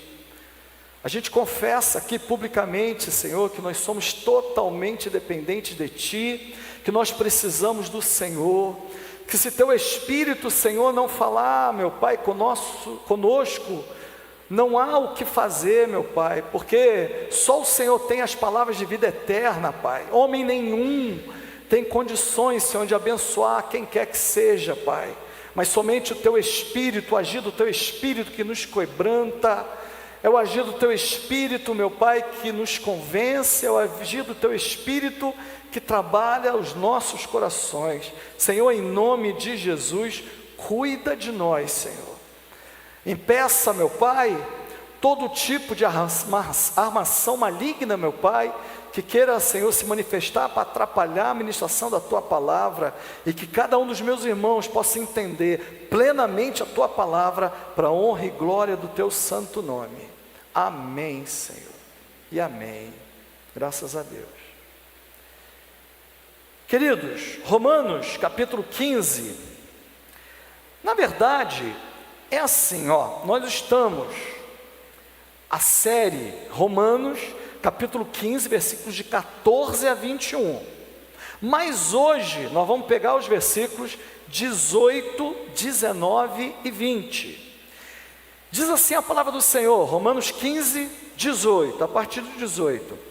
A gente confessa aqui publicamente, Senhor, que nós somos totalmente dependentes de Ti, que nós precisamos do Senhor, que se Teu Espírito, Senhor, não falar, meu Pai, conosco, não há o que fazer, meu Pai, porque só o Senhor tem as palavras de vida eterna, Pai. Homem nenhum tem condições, Senhor, de abençoar quem quer que seja, Pai, mas somente o Teu Espírito, o agir do Teu Espírito que nos quebranta, é o agir do Teu Espírito, meu Pai, que nos convence, é o agir do Teu Espírito que trabalha os nossos corações. Senhor, em nome de Jesus, cuida de nós, Senhor. Impeça, meu Pai, todo tipo de armação maligna, meu Pai, que queira, Senhor, se manifestar para atrapalhar a ministração da Tua palavra, e que cada um dos meus irmãos possa entender plenamente a Tua palavra, para a honra e glória do Teu santo nome. Amém, Senhor, e amém. Graças a Deus. Queridos, Romanos capítulo 15, na verdade, é assim, nós estamos, a série Romanos, capítulo 15, versículos de 14 a 21, mas hoje nós vamos pegar os versículos 18, 19 e 20, diz assim a palavra do Senhor, Romanos 15, 18, a partir do 18,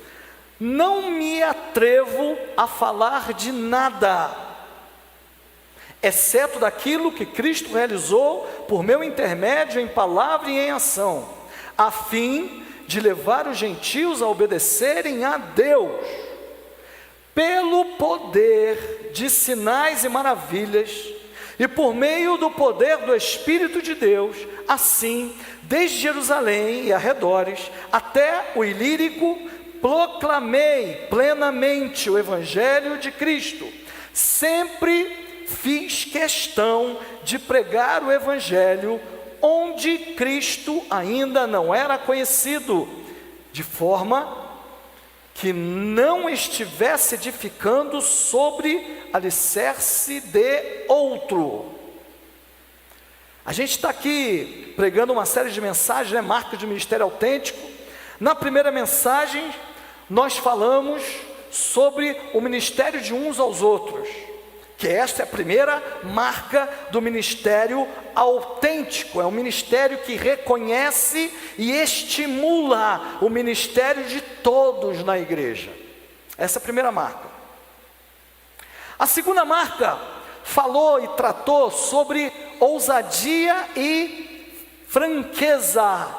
não me atrevo a falar de nada, exceto daquilo que Cristo realizou por meu intermédio em palavra e em ação, a fim de levar os gentios a obedecerem a Deus, pelo poder de sinais e maravilhas, e por meio do poder do Espírito de Deus, assim, desde Jerusalém e arredores, até o Ilírico, proclamei plenamente o Evangelho de Cristo, sempre fiz questão de pregar o Evangelho onde Cristo ainda não era conhecido, de forma que não estivesse edificando sobre alicerce de outro. A gente está aqui pregando uma série de mensagens, marcas de ministério autêntico. Na primeira mensagem, nós falamos sobre o ministério de uns aos outros, que esta é a primeira marca do ministério autêntico, é um ministério que reconhece e estimula o ministério de todos na igreja. Essa é a primeira marca. A segunda marca falou e tratou sobre ousadia e franqueza,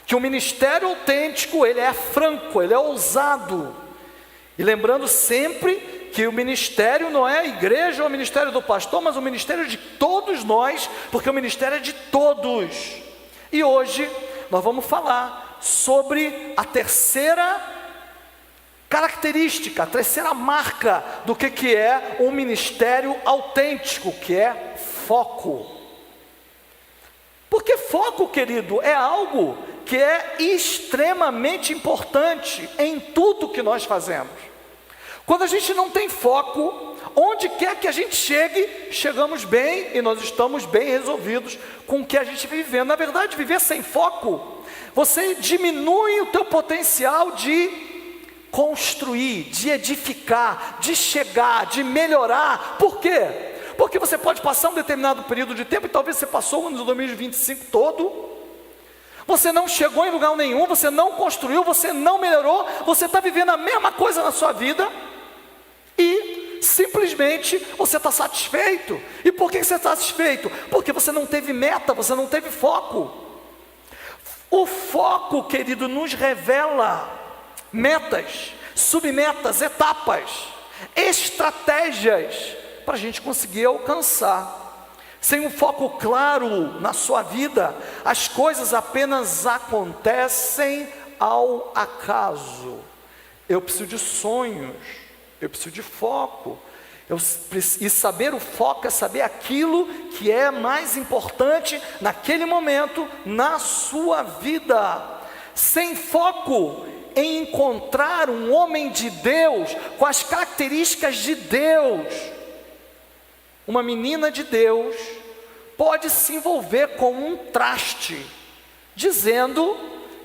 que o ministério autêntico, ele é franco, ele é ousado, e lembrando sempre que o ministério não é a igreja ou o ministério do pastor, mas o ministério de todos nós, porque o ministério é de todos. E hoje nós vamos falar sobre a terceira característica, a terceira marca do que é um ministério autêntico, que é foco. Porque foco, querido, é algo que é extremamente importante em tudo que nós fazemos. Quando a gente não tem foco, onde quer que a gente chegue, chegamos bem e nós estamos bem resolvidos com o que a gente vive. Na verdade, viver sem foco, você diminui o teu potencial de construir, de edificar, de chegar, de melhorar. Por quê? Porque você pode passar um determinado período de tempo, e talvez você passou o ano de 2025 todo, você não chegou em lugar nenhum, você não construiu, você não melhorou, você está vivendo a mesma coisa na sua vida, e simplesmente você está satisfeito. E por que você está satisfeito? Porque você não teve meta, você não teve foco. O foco, querido, nos revela metas, submetas, etapas, estratégias para a gente conseguir alcançar. Sem um foco claro na sua vida, as coisas apenas acontecem ao acaso. Eu preciso de sonhos, eu preciso de foco. E saber o foco é saber aquilo que é mais importante naquele momento na sua vida. Sem foco em encontrar um homem de Deus com as características de Deus, uma menina de Deus pode se envolver com um traste, dizendo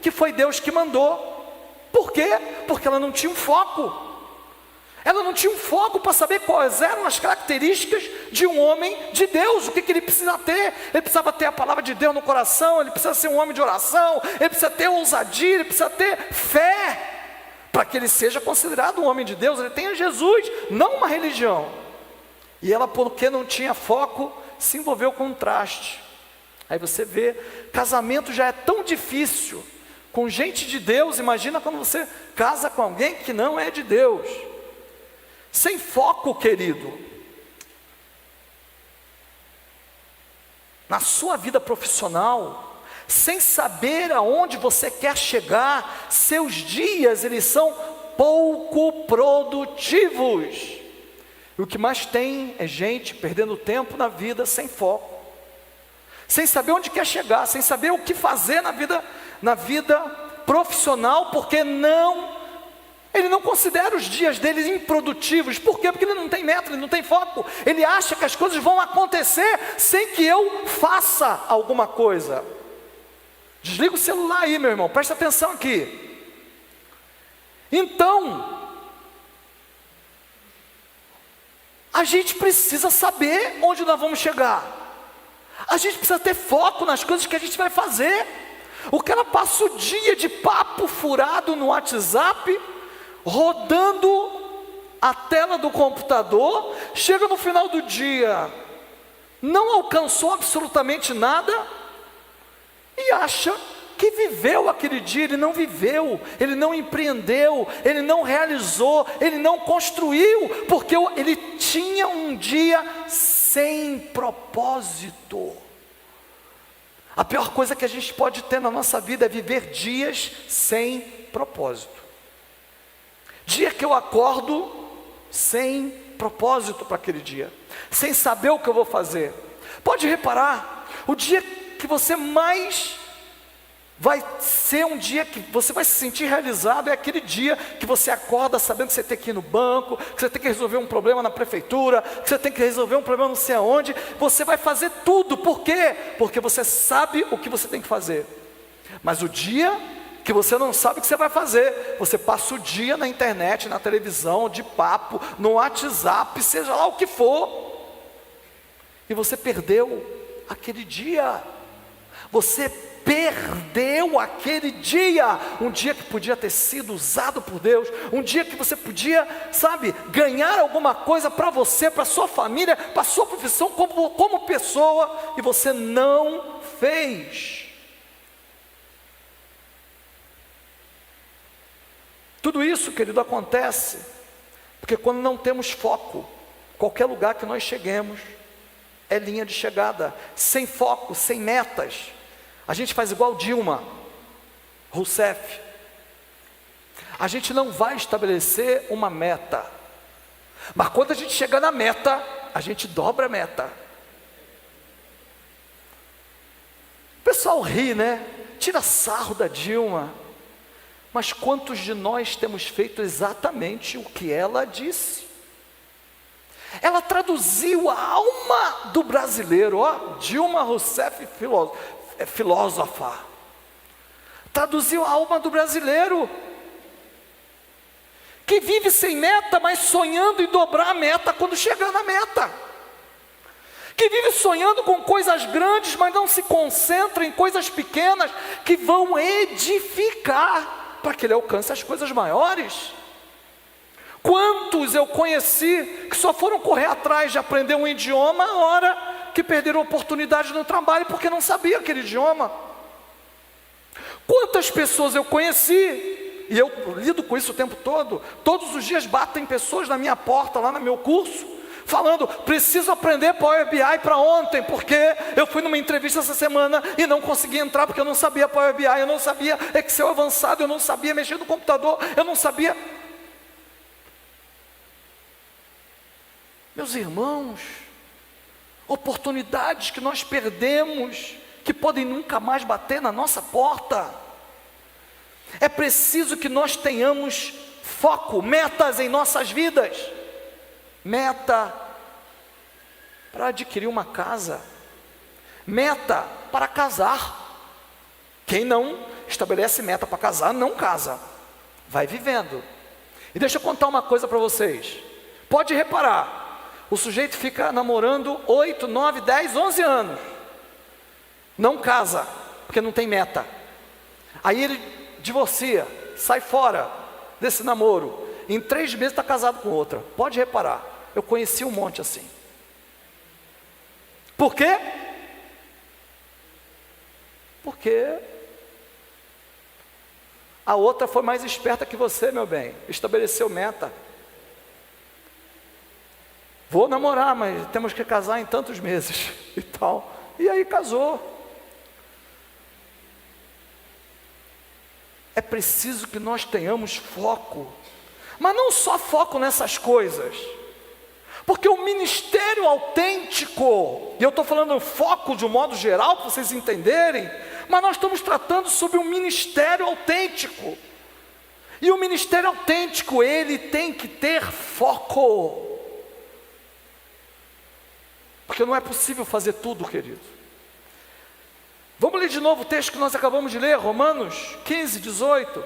que foi Deus que mandou. Por quê? Porque ela não tinha um foco. Ela não tinha um foco para saber quais eram as características de um homem de Deus. O que ele precisa ter? Ele precisava ter a palavra de Deus no coração, ele precisa ser um homem de oração, ele precisa ter ousadia, ele precisa ter fé, para que ele seja considerado um homem de Deus. Ele tenha Jesus, não uma religião. E ela, porque não tinha foco, se envolveu com um traste. Aí você vê, casamento já é tão difícil com gente de Deus, imagina quando você casa com alguém que não é de Deus. Sem foco, querido, na sua vida profissional, sem saber aonde você quer chegar, seus dias eles são pouco produtivos. E o que mais tem é gente perdendo tempo na vida sem foco, sem saber onde quer chegar, sem saber o que fazer na vida profissional, porque ele não considera os dias dele improdutivos. Por quê? Porque ele não tem meta, ele não tem foco. Ele acha que as coisas vão acontecer sem que eu faça alguma coisa. Desliga o celular aí, meu irmão, presta atenção aqui. Então, a gente precisa saber onde nós vamos chegar. A gente precisa ter foco nas coisas que a gente vai fazer. O cara passa o dia de papo furado no WhatsApp, rodando a tela do computador, chega no final do dia, não alcançou absolutamente nada, e acha que viveu aquele dia. Ele não viveu, ele não empreendeu, ele não realizou, ele não construiu, porque ele tinha um dia sem propósito. A pior coisa que a gente pode ter na nossa vida é viver dias sem propósito. Dia que eu acordo sem propósito para aquele dia, sem saber o que eu vou fazer. Pode reparar, o dia que você mais vai ser um dia que você vai se sentir realizado, é aquele dia que você acorda sabendo que você tem que ir no banco, que você tem que resolver um problema na prefeitura, que você tem que resolver um problema não sei aonde. Você vai fazer tudo, por quê? Porque você sabe o que você tem que fazer. Mas o dia que você não sabe o que você vai fazer, você passa o dia na internet, na televisão, de papo, no WhatsApp, seja lá o que for, e você perdeu aquele dia. Você perdeu aquele dia, um dia que podia ter sido usado por Deus, um dia que você podia, ganhar alguma coisa para você, para sua família, para sua profissão como pessoa, e você não fez. Tudo isso, querido, acontece porque quando não temos foco, qualquer lugar que nós cheguemos é linha de chegada. Sem foco, sem metas, a gente faz igual Dilma Rousseff. A gente não vai estabelecer uma meta, mas quando a gente chega na meta, a gente dobra a meta. O pessoal ri, né? Tira sarro da Dilma. Mas quantos de nós temos feito exatamente o que ela disse? Ela traduziu a alma do brasileiro, Dilma Rousseff, filósofa, traduziu a alma do brasileiro. que vive sem meta, mas sonhando em dobrar a meta quando chegar na meta, que vive sonhando com coisas grandes, mas não se concentra em coisas pequenas que vão edificar para que ele alcance as coisas maiores. Quantos eu conheci que só foram correr atrás de aprender um idioma a hora que perderam oportunidade no trabalho porque não sabia aquele idioma? Quantas pessoas eu conheci, e eu lido com isso o tempo todo, todos os dias batem pessoas na minha porta, lá no meu curso, falando, preciso aprender Power BI para ontem, porque eu fui numa entrevista essa semana e não consegui entrar porque eu não sabia Power BI, eu não sabia Excel avançado, eu não sabia mexer no computador, eu não sabia. Meus irmãos, oportunidades que nós perdemos, que podem nunca mais bater na nossa porta. É preciso que nós tenhamos foco, metas em nossas vidas. Meta para adquirir uma casa, meta para casar. Quem não estabelece meta para casar, não casa, vai vivendo. E deixa eu contar uma coisa para vocês, pode reparar, o sujeito fica namorando 8, 9, 10, 11 anos, não casa, porque não tem meta. Aí ele divorcia, sai fora desse namoro, em 3 meses está casado com outra. Pode reparar, eu conheci um monte assim. Por quê? Porque a outra foi mais esperta que você, meu bem, estabeleceu meta. Vou namorar, mas temos que casar em tantos meses e tal. E aí casou. É preciso que nós tenhamos foco, mas não só foco nessas coisas, porque o ministério autêntico, e eu estou falando foco de um modo geral para vocês entenderem, mas nós estamos tratando sobre um ministério autêntico, e o ministério autêntico, ele tem que ter foco, porque não é possível fazer tudo, querido. Vamos ler de novo o texto que nós acabamos de ler, Romanos 15, 18.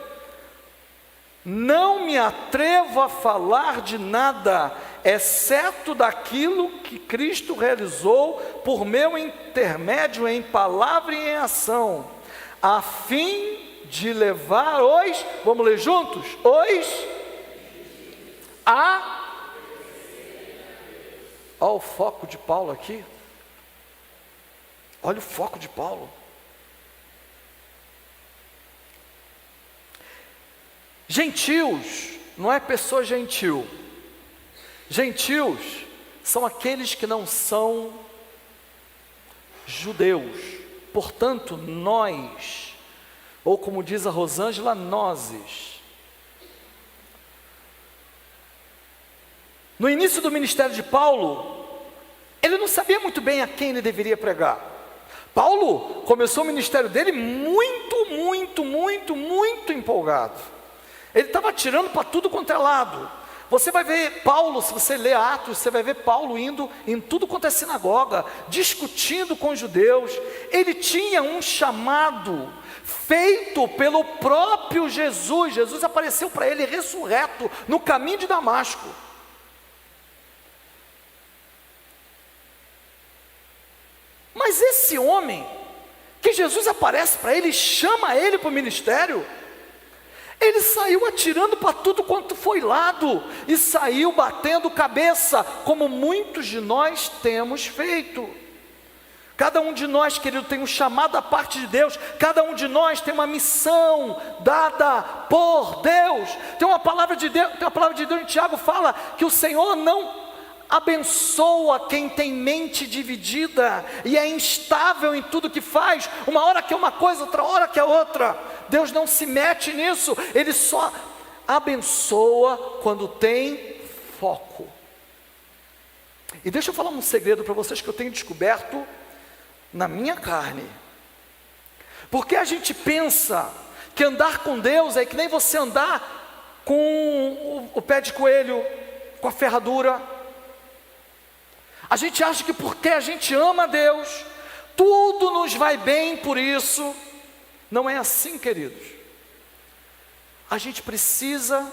Não me atrevo a falar de nada, exceto daquilo que Cristo realizou por meu intermédio em palavra e em ação, a fim de levar os, vamos ler juntos? Olha o foco de Paulo aqui. Olha o foco de Paulo. Gentios, não é pessoa gentil. Gentios são aqueles que não são judeus. Portanto, nós, ou como diz a Rosângela, nozes. No início do ministério de Paulo, ele não sabia muito bem a quem ele deveria pregar. Paulo começou o ministério dele muito empolgado. Ele estava atirando para tudo quanto é lado. Você vai ver Paulo, se você ler Atos, você vai ver Paulo indo em tudo quanto é sinagoga, discutindo com os judeus. Ele tinha um chamado feito pelo próprio Jesus. Jesus apareceu para ele ressurreto no caminho de Damasco. Mas esse homem, que Jesus aparece para ele, chama ele para o ministério, ele saiu atirando para tudo quanto foi lado, e saiu batendo cabeça, como muitos de nós temos feito. Cada um de nós, querido, tem um chamado da parte de Deus, cada um de nós tem uma missão dada por Deus. Tem uma palavra de Deus em Tiago, fala que o Senhor não abençoa quem tem mente dividida e é instável em tudo que faz, uma hora que é uma coisa, outra hora que é outra. Deus não se mete nisso, Ele só abençoa quando tem foco. E deixa eu falar um segredo para vocês que eu tenho descoberto na minha carne. Porque a gente pensa que andar com Deus é que nem você andar com o pé de coelho, com a ferradura. A gente acha que porque a gente ama Deus, tudo nos vai bem por isso. Não é assim, queridos. A gente precisa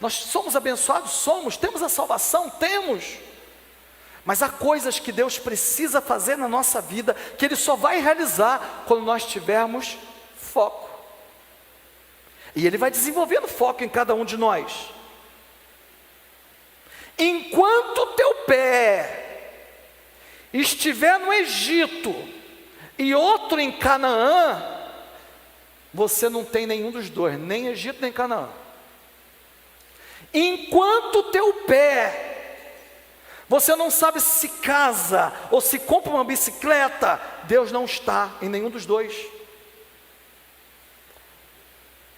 Nós somos abençoados? Somos. Temos a salvação? Temos. Mas há coisas que Deus precisa fazer na nossa vida, que Ele só vai realizar quando nós tivermos foco. E Ele vai desenvolvendo foco em cada um de nós. Enquanto o teu pé estiver no Egito e outro em Canaã, você não tem nenhum dos dois, nem Egito nem Canaã. Enquanto o teu pé, você não sabe se casa ou se compra uma bicicleta, Deus não está em nenhum dos dois.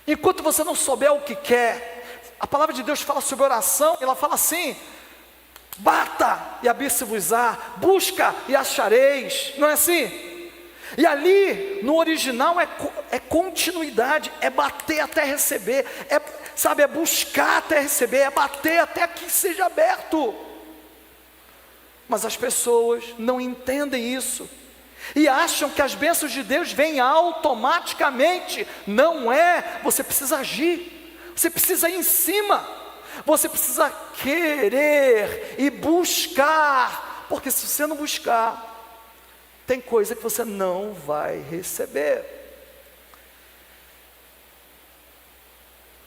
Enquanto você não souber o que quer, a palavra de Deus fala sobre oração, ela fala assim: bata e abrir-se-vos-á, busca e achareis, não é assim? E ali, no original, é continuidade, é bater até receber, é buscar até receber, é bater até que seja aberto. Mas as pessoas não entendem isso, e acham que as bênçãos de Deus vêm automaticamente. Não é, você precisa agir, você precisa ir em cima, você precisa querer e buscar, porque se você não buscar, tem coisa que você não vai receber.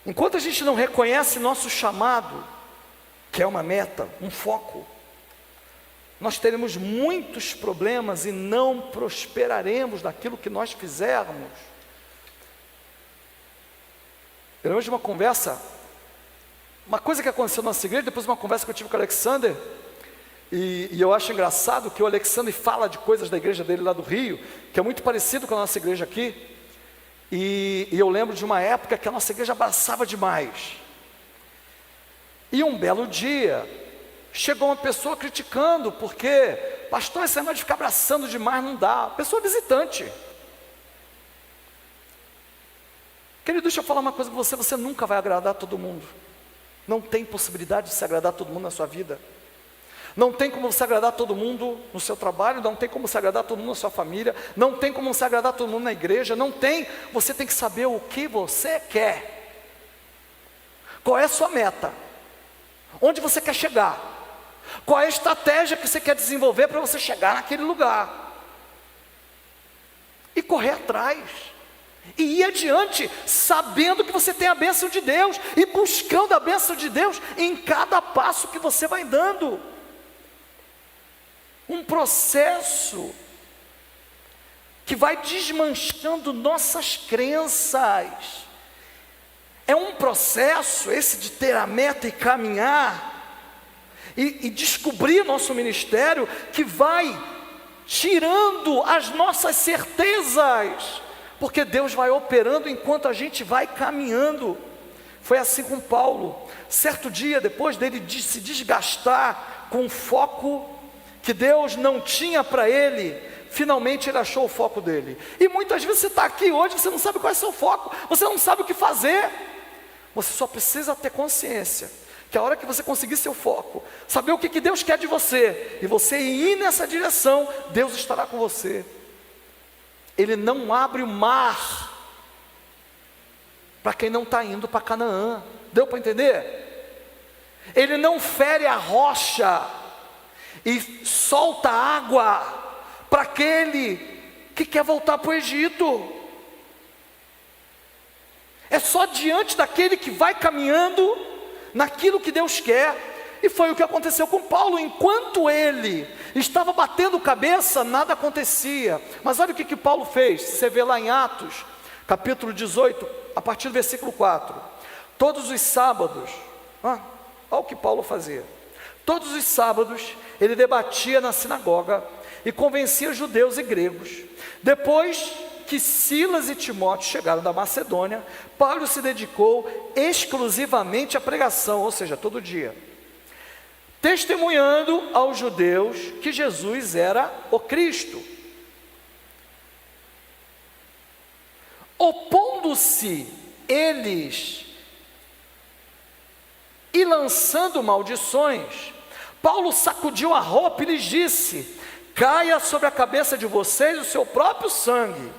Enquanto a gente não reconhece nosso chamado, que é uma meta, um foco, nós teremos muitos problemas e não prosperaremos naquilo que nós fizermos. Eu lembro de uma conversa, uma coisa que aconteceu na nossa igreja, depois de uma conversa que eu tive com o Alexander, e eu acho engraçado que o Alexandre fala de coisas da igreja dele lá do Rio, que é muito parecido com a nossa igreja aqui, e eu lembro de uma época que a nossa igreja abraçava demais, e um belo dia, chegou uma pessoa criticando, porque, pastor, esse negócio de ficar abraçando demais não dá, pessoa visitante. Querido, deixa eu falar uma coisa com você, você nunca vai agradar todo mundo, não tem possibilidade de se agradar todo mundo na sua vida. Não tem como você agradar todo mundo no seu trabalho, não tem como você agradar todo mundo na sua família, não tem como você agradar todo mundo na igreja, não tem. Você tem que saber o que você quer. Qual é a sua meta? Onde você quer chegar? Qual é a estratégia que você quer desenvolver para você chegar naquele lugar? E correr atrás. E ir adiante, sabendo que você tem a bênção de Deus, e buscando a bênção de Deus em cada passo que você vai dando. Um processo que vai desmanchando nossas crenças. É um processo esse de ter a meta e caminhar, e descobrir nosso ministério, que vai tirando as nossas certezas, porque Deus vai operando enquanto a gente vai caminhando. Foi assim com Paulo. Certo dia, depois dele se desgastar com o foco que Deus não tinha para ele, finalmente ele achou o foco dele. E muitas vezes você está aqui hoje, você não sabe qual é o seu foco, você não sabe o que fazer. Você só precisa ter consciência que a hora que você conseguir seu foco, saber o que Deus quer de você, e você ir nessa direção, Deus estará com você. Ele não abre o mar para quem não está indo para Canaã. Deu para entender? Ele não fere a rocha e solta água para aquele que quer voltar para o Egito. É só diante daquele que vai caminhando naquilo que Deus quer. E foi o que aconteceu com Paulo. Enquanto ele estava batendo cabeça, nada acontecia. Mas olha o que Paulo fez. Você vê lá em Atos, capítulo 18, a partir do versículo 4. Todos os sábados, olha o que Paulo fazia. Todos os sábados ele debatia na sinagoga e convencia judeus e gregos. Depois que Silas e Timóteo chegaram da Macedônia, Paulo se dedicou exclusivamente à pregação, ou seja, todo dia, testemunhando aos judeus que Jesus era o Cristo. Opondo-se eles e lançando maldições, Paulo sacudiu a roupa e lhes disse: caia sobre a cabeça de vocês o seu próprio sangue.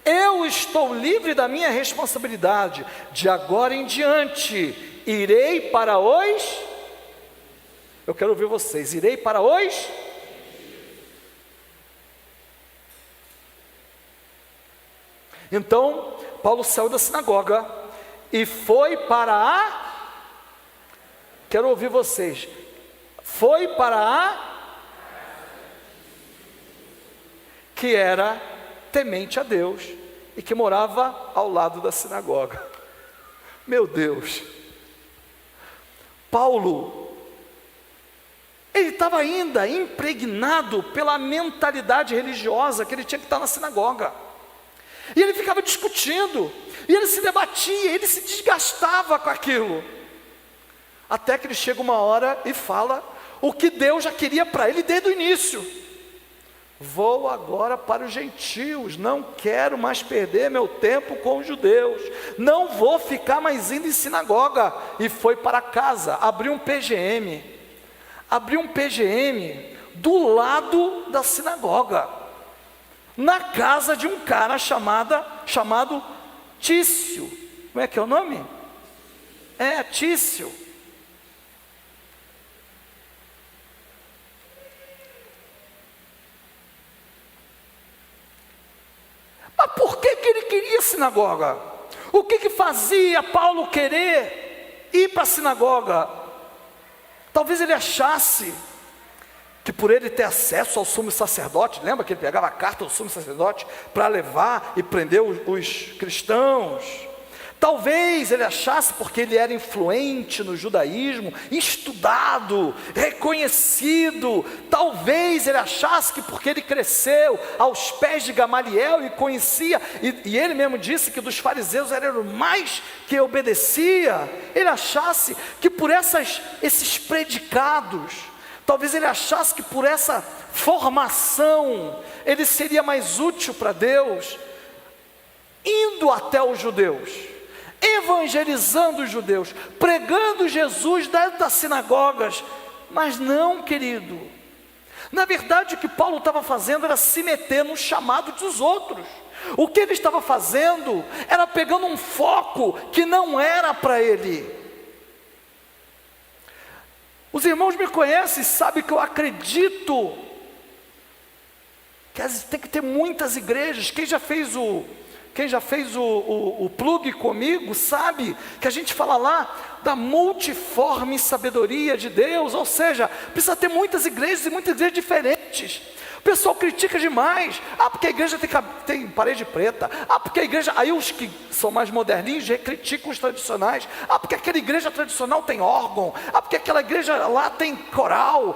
Eu estou livre da minha responsabilidade de agora em diante, irei para os... Eu quero ouvir vocês, irei para os... Então, Paulo saiu da sinagoga e foi para a... Quero ouvir vocês. Foi para a... que era temente a Deus e que morava ao lado da sinagoga. Meu Deus. Paulo, ele estava ainda impregnado pela mentalidade religiosa que ele tinha que estar na sinagoga. E ele ficava discutindo, e ele se debatia, ele se desgastava com aquilo. Até que ele chega uma hora e fala o que Deus já queria para ele desde o início. Vou agora para os gentios, não quero mais perder meu tempo com os judeus, não vou ficar mais indo em sinagoga. E foi para casa, abriu um PGM do lado da sinagoga, na casa de um cara chamado Tício. Como é que é o nome? Tício. Mas por que ele queria a sinagoga? O que fazia Paulo querer ir para a sinagoga? Talvez ele achasse que por ele ter acesso ao sumo sacerdote, lembra que ele pegava a carta do sumo sacerdote para levar e prender os cristãos? Talvez ele achasse, porque ele era influente no judaísmo, estudado, reconhecido. Talvez ele achasse que porque ele cresceu aos pés de Gamaliel e conhecia, e ele mesmo disse que dos fariseus era o mais que obedecia. Ele achasse que por esses predicados, talvez ele achasse que por essa formação, ele seria mais útil para Deus, indo até os judeus, evangelizando os judeus, pregando Jesus dentro das sinagogas. Mas não, querido. Na verdade, o que Paulo estava fazendo era se meter no chamado dos outros. O que ele estava fazendo era pegando um foco que não era para ele. Os irmãos me conhecem, sabem que eu acredito que tem que ter muitas igrejas. Quem já fez o plug comigo sabe que a gente fala lá da multiforme sabedoria de Deus. Ou seja, precisa ter muitas igrejas e muitas igrejas diferentes. O pessoal critica demais. Porque a igreja tem parede preta. Porque a igreja... Aí os que são mais moderninhos já criticam os tradicionais. Porque aquela igreja tradicional tem órgão. Porque aquela igreja lá tem coral.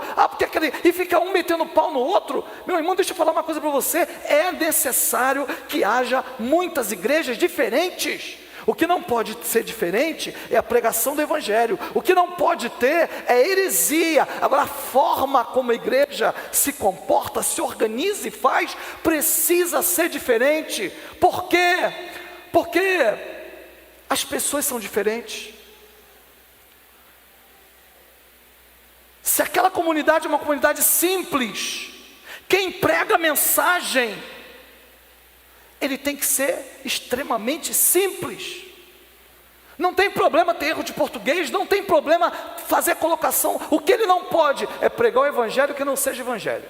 E fica um metendo pau no outro. Meu irmão, deixa eu falar uma coisa para você. É necessário que haja muitas igrejas diferentes. O que não pode ser diferente é a pregação do evangelho. O que não pode ter é heresia. Agora, a forma como a igreja se comporta, se organiza e faz, precisa ser diferente. Por quê? Porque as pessoas são diferentes. Se aquela comunidade é uma comunidade simples, quem prega a mensagem, ele tem que ser extremamente simples. Não tem problema ter erro de português, não tem problema fazer colocação. O que ele não pode é pregar o evangelho que não seja evangelho.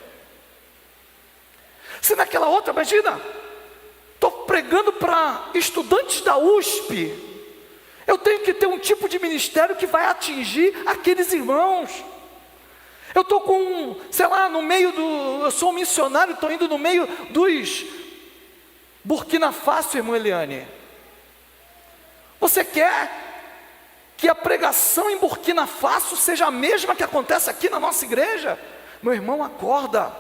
Se naquela outra, imagina, estou pregando para estudantes da USP, eu tenho que ter um tipo de ministério que vai atingir aqueles irmãos. Eu estou com, sei lá, eu sou um missionário, estou indo no meio dos Burkina Faso, irmã Eliane. Você quer que a pregação em Burkina Faso seja a mesma que acontece aqui na nossa igreja? Meu irmão, acorda.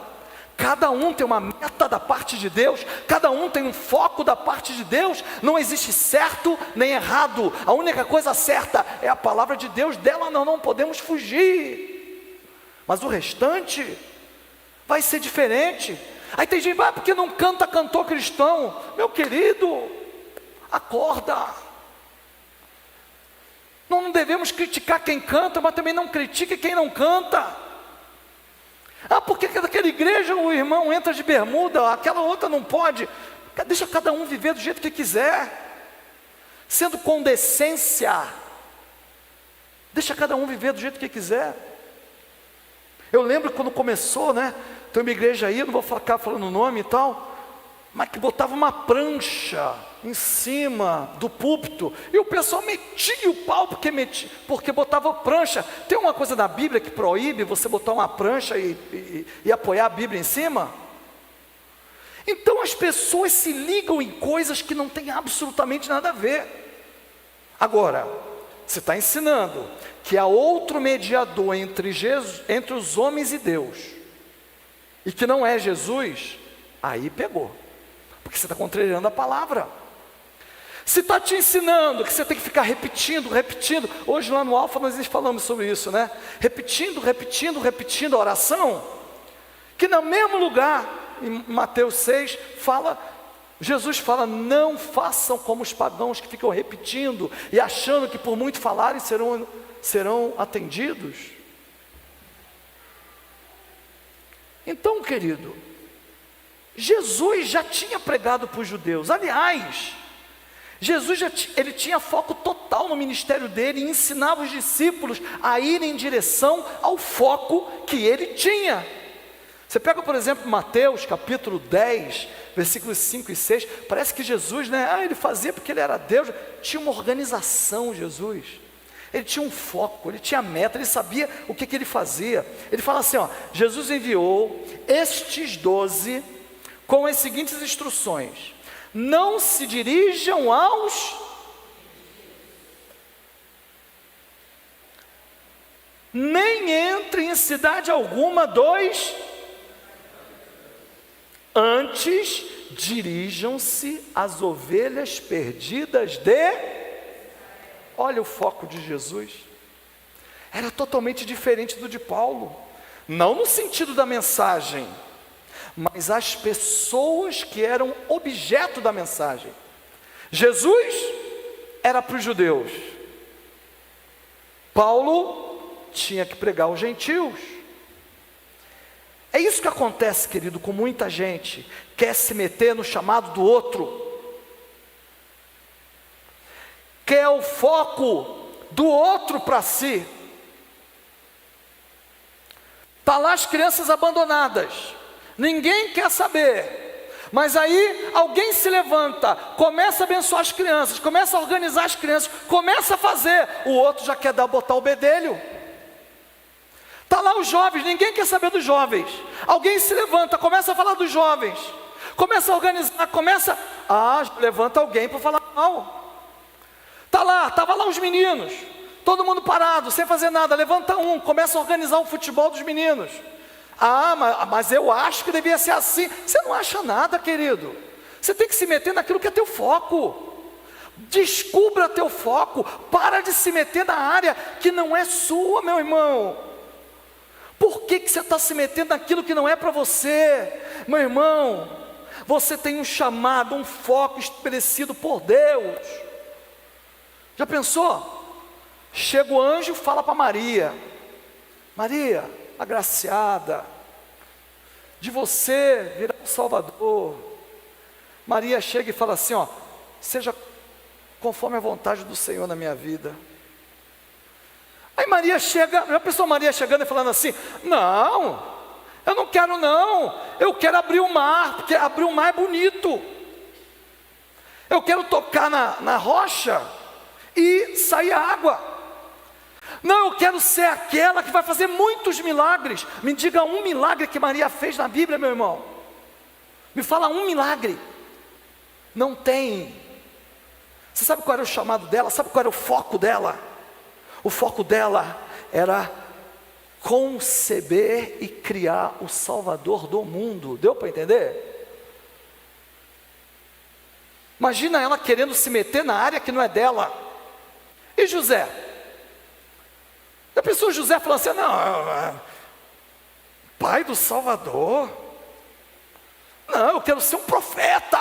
Cada um tem uma meta da parte de Deus, cada um tem um foco da parte de Deus. Não existe certo nem errado. A única coisa certa é a palavra de Deus, dela nós não podemos fugir. Mas o restante vai ser diferente. Aí tem gente, porque não canta cantor cristão. Meu querido, acorda. Não devemos criticar quem canta, mas também não critique quem não canta. Porque daquela igreja o irmão entra de bermuda, aquela outra não pode. Deixa cada um viver do jeito que quiser, sendo com decência. Deixa cada um viver do jeito que quiser. Eu lembro quando começou, né? Tem uma igreja aí, eu não vou ficar falando o nome e tal, mas que botava uma prancha em cima do púlpito, e o pessoal metia o pau porque botava prancha. Tem uma coisa na Bíblia que proíbe você botar uma prancha e apoiar a Bíblia em cima? Então as pessoas se ligam em coisas que não tem absolutamente nada a ver. Agora, você está ensinando que há outro mediador entre os homens e Deus, e que não é Jesus, aí pegou, porque você está contrariando a palavra. Se está te ensinando que você tem que ficar repetindo, hoje lá no Alfa nós falamos sobre isso, né? Repetindo a oração, que no mesmo lugar, em Mateus 6, Jesus fala, não façam como os pagãos que ficam repetindo e achando que por muito falarem serão atendidos. Então, querido, Jesus já tinha pregado para os judeus. Aliás, Jesus ele tinha foco total no ministério dele e ensinava os discípulos a irem em direção ao foco que ele tinha. Você pega, por exemplo, Mateus capítulo 10, versículos 5 e 6, parece que Jesus, né, ele fazia porque ele era Deus, tinha uma organização. Jesus, ele tinha um foco, ele tinha meta, ele sabia o que ele fazia. Ele fala assim, Jesus enviou estes 12 com as seguintes instruções: não se dirijam nem entrem em cidade alguma antes dirijam-se às ovelhas perdidas Olha o foco de Jesus. Era totalmente diferente do de Paulo. Não no sentido da mensagem, mas as pessoas que eram objeto da mensagem. Jesus era para os judeus. Paulo tinha que pregar aos gentios. É isso que acontece, querido, com muita gente. Quer se meter no chamado do outro. Quer o foco do outro para si. Está lá as crianças abandonadas. Ninguém quer saber. Mas aí alguém se levanta, começa a abençoar as crianças, começa a organizar as crianças, começa a fazer. O outro já quer botar o bedelho. Está lá os jovens, ninguém quer saber dos jovens. Alguém se levanta, começa a falar dos jovens, começa a organizar, levanta alguém para falar mal. Estava lá os meninos, todo mundo parado, sem fazer nada, levanta um, começa a organizar o futebol dos meninos. Mas eu acho que devia ser assim. Você não acha nada, querido. Você tem que se meter naquilo que é teu foco. Descubra teu foco, para de se meter na área que não é sua, meu irmão. Por que você está se metendo naquilo que não é para você? Meu irmão, você tem um chamado, um foco estabelecido por Deus. Já pensou? Chega o anjo e fala para Maria: Maria, agraciada, de você virá o Salvador. Maria chega e fala assim, seja conforme a vontade do Senhor na minha vida. Aí Maria chega, já pensou Maria chegando e falando assim: não, eu não quero não, eu quero abrir o mar, porque abrir o mar é bonito. Eu quero tocar na rocha e sair água. Não, eu quero ser aquela que vai fazer muitos milagres. Me diga um milagre que Maria fez na Bíblia, meu irmão. Me fala um milagre. Não tem. Você sabe qual era o chamado dela? Sabe qual era o foco dela? O foco dela era conceber e criar o Salvador do mundo. Deu para entender? Imagina ela querendo se meter na área que não é dela. E José? A pessoa José falou assim: não, pai do Salvador. Não, eu quero ser um profeta.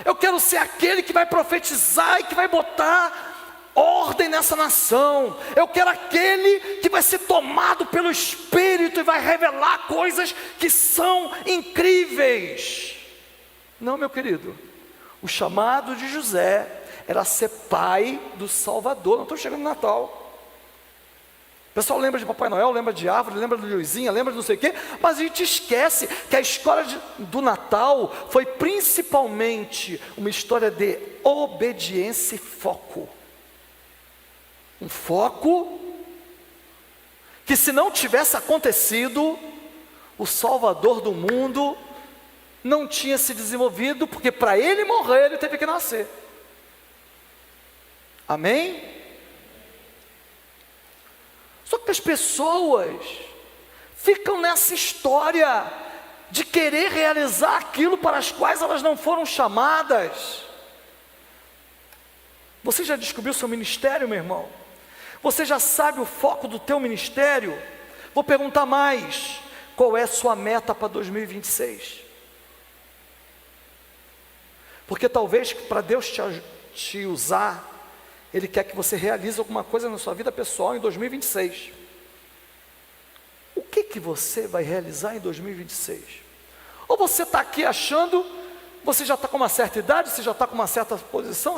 Eu quero ser aquele que vai profetizar e que vai botar ordem nessa nação. Eu quero aquele que vai ser tomado pelo Espírito e vai revelar coisas que são incríveis. Não, meu querido, o chamado de José era ser pai do Salvador. Não estou chegando no Natal. pessoal lembra de Papai Noel, lembra de árvore, lembra de luzinha, lembra de não sei o quê, mas a gente esquece que a história do Natal foi principalmente uma história de obediência e foco. Um foco que, se não tivesse acontecido, o Salvador do mundo não tinha se desenvolvido, porque para ele morrer, ele teve que nascer. Amém? Só que as pessoas ficam nessa história de querer realizar aquilo para as quais elas não foram chamadas. Você já descobriu seu ministério, meu irmão? Você já sabe o foco do teu ministério? Vou perguntar mais: qual é a sua meta para 2026? Porque talvez para Deus te usar, Ele quer que você realize alguma coisa na sua vida pessoal em 2026. O que você vai realizar em 2026? Ou você está aqui achando, você já está com uma certa idade, você já está com uma certa posição,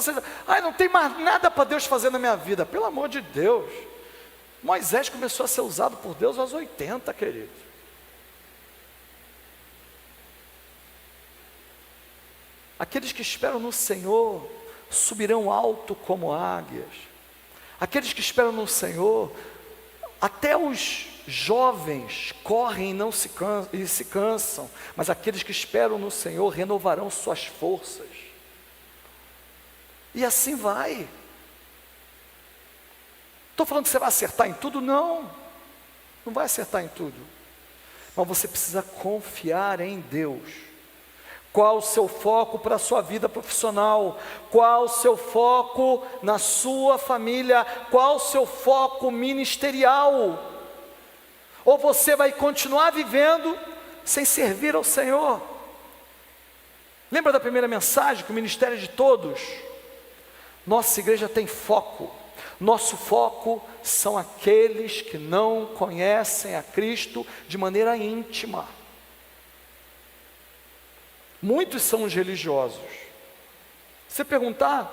não tem mais nada para Deus fazer na minha vida. Pelo amor de Deus, Moisés começou a ser usado por Deus aos 80, querido. Aqueles que esperam no Senhor subirão alto como águias. Aqueles que esperam no Senhor, até os jovens correm e se cansam, mas aqueles que esperam no Senhor renovarão suas forças. E assim vai. Estou falando que você vai acertar em tudo? Não vai acertar em tudo. Mas você precisa confiar em Deus. Qual o seu foco para a sua vida profissional? Qual o seu foco na sua família? Qual o seu foco ministerial? Ou você vai continuar vivendo sem servir ao Senhor? Lembra da primeira mensagem, que o ministério é de todos? Nossa igreja tem foco. Nosso foco são aqueles que não conhecem a Cristo de maneira íntima. Muitos são os religiosos. Você perguntar,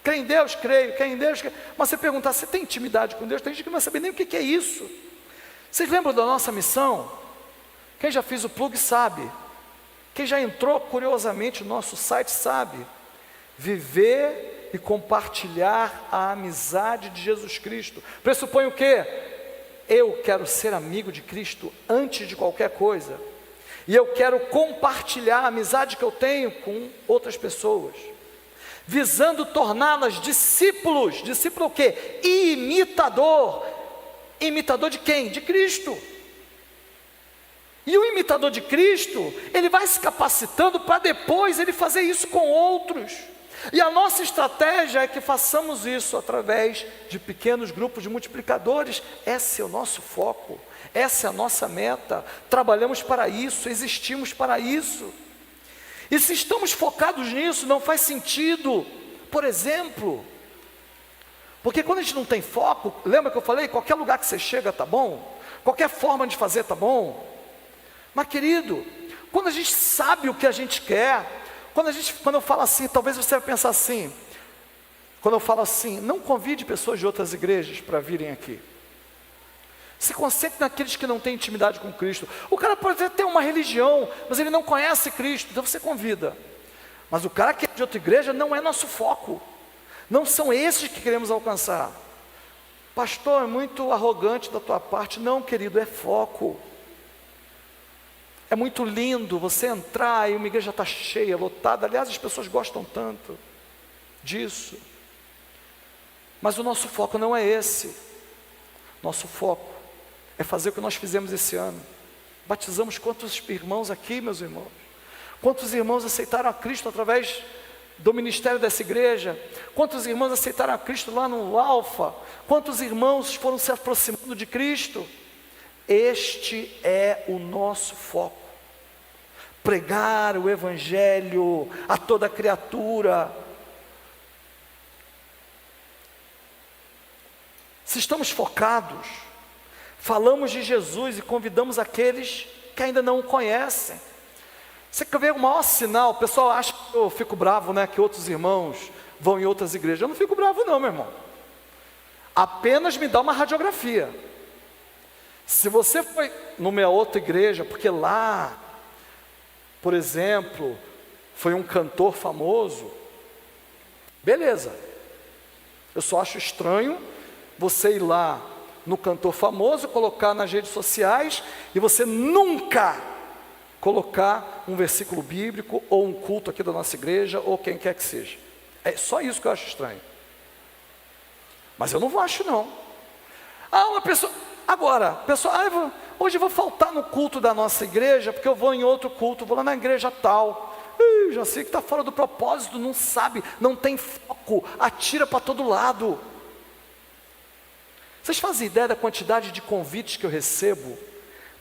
crê em Deus? Creio. Crê em Deus? Creio. Mas você perguntar, você tem intimidade com Deus? Tem gente que não vai saber nem o que é isso. Vocês lembram da nossa missão? Quem já fez o plug sabe. Quem já entrou curiosamente no nosso site sabe. Viver e compartilhar a amizade de Jesus Cristo. Pressupõe o quê? Eu quero ser amigo de Cristo antes de qualquer coisa. E eu quero compartilhar a amizade que eu tenho com outras pessoas, visando torná-las discípulos. Discípulo o quê? Imitador. Imitador de quem? De Cristo. E o imitador de Cristo, ele vai se capacitando para depois ele fazer isso com outros. E a nossa estratégia é que façamos isso através de pequenos grupos de multiplicadores. Esse é o nosso foco. Essa é a nossa meta. Trabalhamos para isso, existimos para isso. E se estamos focados nisso, não faz sentido, por exemplo, porque quando a gente não tem foco, lembra que eu falei, qualquer lugar que você chega está bom, qualquer forma de fazer está bom. Mas querido, quando a gente sabe o que a gente quer, quando eu falo assim, talvez você vai pensar assim, quando eu falo assim, não convide pessoas de outras igrejas para virem aqui. Se concentre naqueles que não têm intimidade com Cristo. O cara pode até ter uma religião, mas ele não conhece Cristo, então você convida. Mas o cara que é de outra igreja não é nosso foco. Não são esses que queremos alcançar. Pastor, é muito arrogante da tua parte. Não, querido, é foco. É muito lindo você entrar e uma igreja está cheia, lotada. Aliás, as pessoas gostam tanto disso. Mas o nosso foco não é esse. Nosso foco é fazer o que nós fizemos esse ano. Batizamos quantos irmãos aqui, meus irmãos? Quantos irmãos aceitaram a Cristo através do ministério dessa igreja? Quantos irmãos aceitaram a Cristo lá no Alfa? Quantos irmãos foram se aproximando de Cristo? Este é o nosso foco. Pregar o Evangelho a toda criatura. Se estamos focados, falamos de Jesus e convidamos aqueles que ainda não o conhecem. Você quer ver o maior sinal? O pessoal acha que eu fico bravo, né? Que outros irmãos vão em outras igrejas. Eu não fico bravo não, meu irmão. Apenas me dá uma radiografia. Se você foi numa outra igreja, porque lá, por exemplo, foi um cantor famoso, beleza. Eu só acho estranho você ir lá no cantor famoso, colocar nas redes sociais e você nunca colocar um versículo bíblico ou um culto aqui da nossa igreja ou quem quer que seja. É só isso que eu acho estranho. Mas eu não acho não. Uma pessoa, agora, pessoa, hoje eu vou faltar no culto da nossa igreja porque eu vou em outro culto, vou lá na igreja tal. Já sei que está fora do propósito, não sabe, não tem foco, atira para todo lado. Vocês fazem ideia da quantidade de convites que eu recebo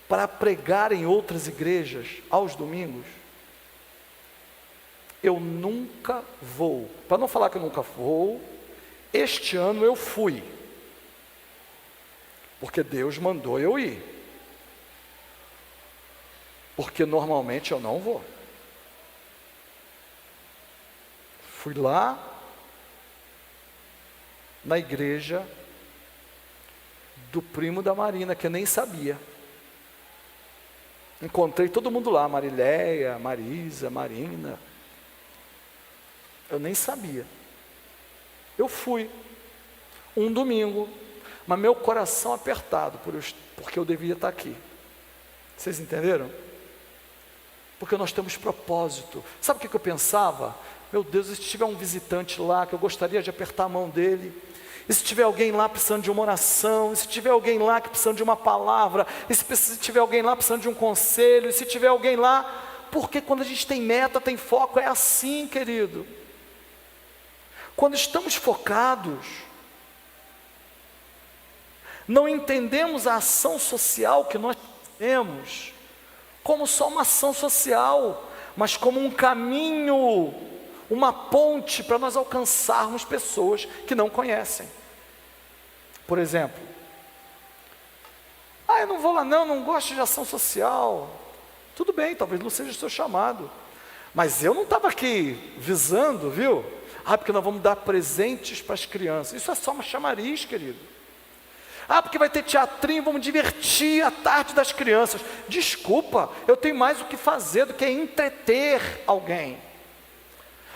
para pregar em outras igrejas aos domingos? Eu nunca vou, para não falar que eu nunca vou, este ano eu fui, porque Deus mandou eu ir, porque normalmente eu não vou. Fui lá na igreja do primo da Marina, que eu nem sabia. Encontrei todo mundo lá, Marileia, Marisa, Marina. Eu nem sabia. Eu fui um domingo, mas meu coração apertado, porque eu devia estar aqui. Vocês entenderam? Porque nós temos propósito. Sabe o que eu pensava? Meu Deus, e se tiver um visitante lá, que eu gostaria de apertar a mão dele, e se tiver alguém lá precisando de uma oração, e se tiver alguém lá que precisando de uma palavra, e se tiver alguém lá precisando de um conselho, e se tiver alguém lá, porque quando a gente tem meta, tem foco, é assim, querido. Quando estamos focados, não entendemos a ação social que nós temos como só uma ação social, mas como um caminho, uma ponte para nós alcançarmos pessoas que não conhecem. Por exemplo, eu não vou lá não gosto de ação social. Tudo bem, talvez não seja o seu chamado, mas eu não estava aqui visando, viu? Porque nós vamos dar presentes para as crianças. Isso é só uma chamariz, querido. Porque vai ter teatrinho, vamos divertir a tarde das crianças. Desculpa, eu tenho mais o que fazer do que entreter alguém.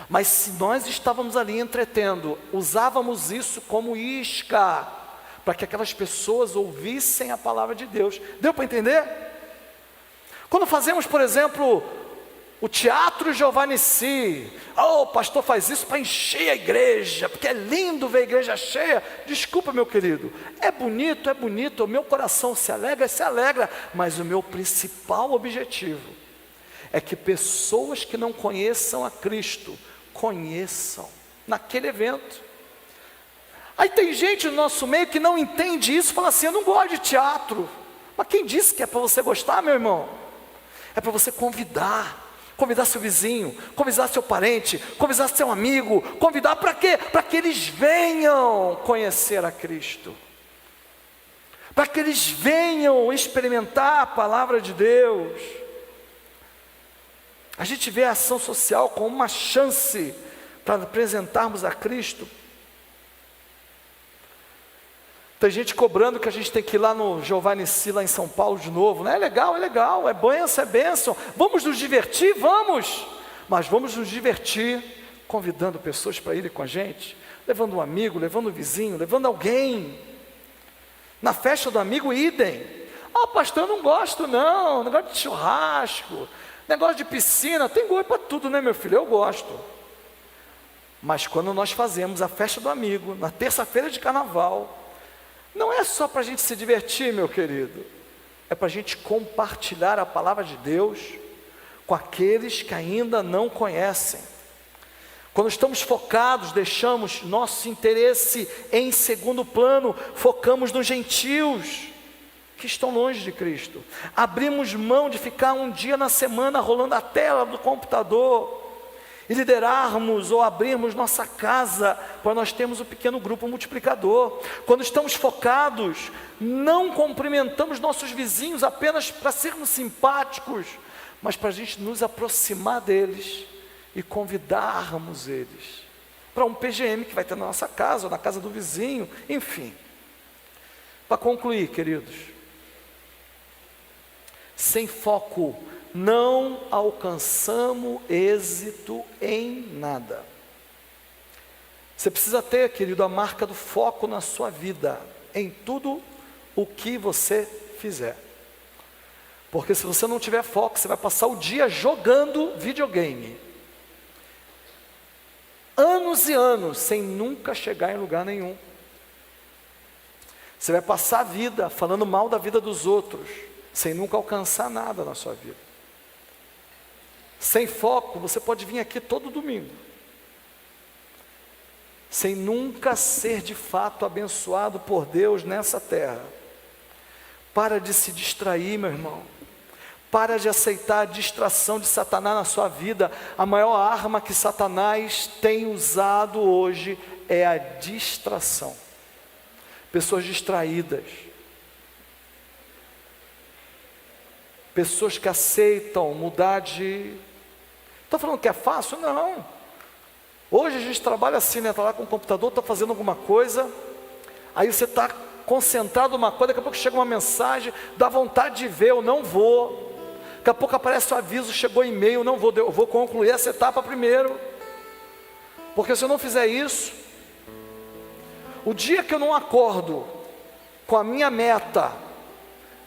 Mas se nós estávamos ali entretendo, usávamos isso como isca, para que aquelas pessoas ouvissem a palavra de Deus. Deu para entender? Quando fazemos, por exemplo, o Teatro Giovanni Si, o pastor faz isso para encher a igreja, porque é lindo ver a igreja cheia. Desculpa, meu querido, é bonito, o meu coração se alegra, mas o meu principal objetivo é que pessoas que não conheçam a Cristo, conheçam naquele evento. Aí tem gente no nosso meio que não entende isso, fala assim, eu não gosto de teatro. Mas quem disse que é para você gostar, meu irmão? É para você convidar seu vizinho, convidar seu parente, convidar seu amigo, convidar para quê? Para que eles venham conhecer a Cristo, para que eles venham experimentar a palavra de Deus. A gente vê a ação social como uma chance para apresentarmos a Cristo. Tem gente cobrando que a gente tem que ir lá no Giovanni Si, lá em São Paulo de novo, né? É legal, é bênção. Vamos nos divertir? Vamos! Mas vamos nos divertir convidando pessoas para irem com a gente, levando um amigo, levando um vizinho, levando alguém. Na festa do amigo, idem. Pastor, eu não gosto não, negócio de churrasco, negócio de piscina, tem gosto para tudo, né, meu filho? Eu gosto. Mas quando nós fazemos a festa do amigo, na terça-feira de carnaval, não é só para a gente se divertir, meu querido, é para a gente compartilhar a palavra de Deus com aqueles que ainda não conhecem. Quando estamos focados, deixamos nosso interesse em segundo plano, focamos nos gentios que estão longe de Cristo. Abrimos mão de ficar um dia na semana rolando a tela do computador e liderarmos ou abrirmos nossa casa para nós termos um pequeno grupo multiplicador. Quando estamos focados, não cumprimentamos nossos vizinhos apenas para sermos simpáticos, mas para a gente nos aproximar deles e convidarmos eles para um PGM que vai ter na nossa casa, ou na casa do vizinho, enfim. Para concluir, queridos, Sem foco, não alcançamos êxito em nada. Você precisa ter, querido, a marca do foco na sua vida, em tudo o que você fizer. Porque se você não tiver foco, você vai passar o dia jogando videogame. Anos e anos, sem nunca chegar em lugar nenhum. Você vai passar a vida falando mal da vida dos outros, sem nunca alcançar nada na sua vida. Sem foco, você pode vir aqui todo domingo, sem nunca ser de fato abençoado por Deus nessa terra. Para de se distrair, meu irmão. Para de aceitar a distração de Satanás na sua vida. A maior arma que Satanás tem usado hoje é a distração. Pessoas distraídas. Pessoas que aceitam mudar de... Estou falando que é fácil? Não. Hoje a gente trabalha assim, né? Está lá com o computador, está fazendo alguma coisa. Aí você está concentrado numa coisa, daqui a pouco chega uma mensagem, dá vontade de ver, eu não vou. Daqui a pouco aparece o aviso, chegou e-mail, não vou, eu vou concluir essa etapa primeiro. Porque se eu não fizer isso, o dia que eu não acordo com a minha meta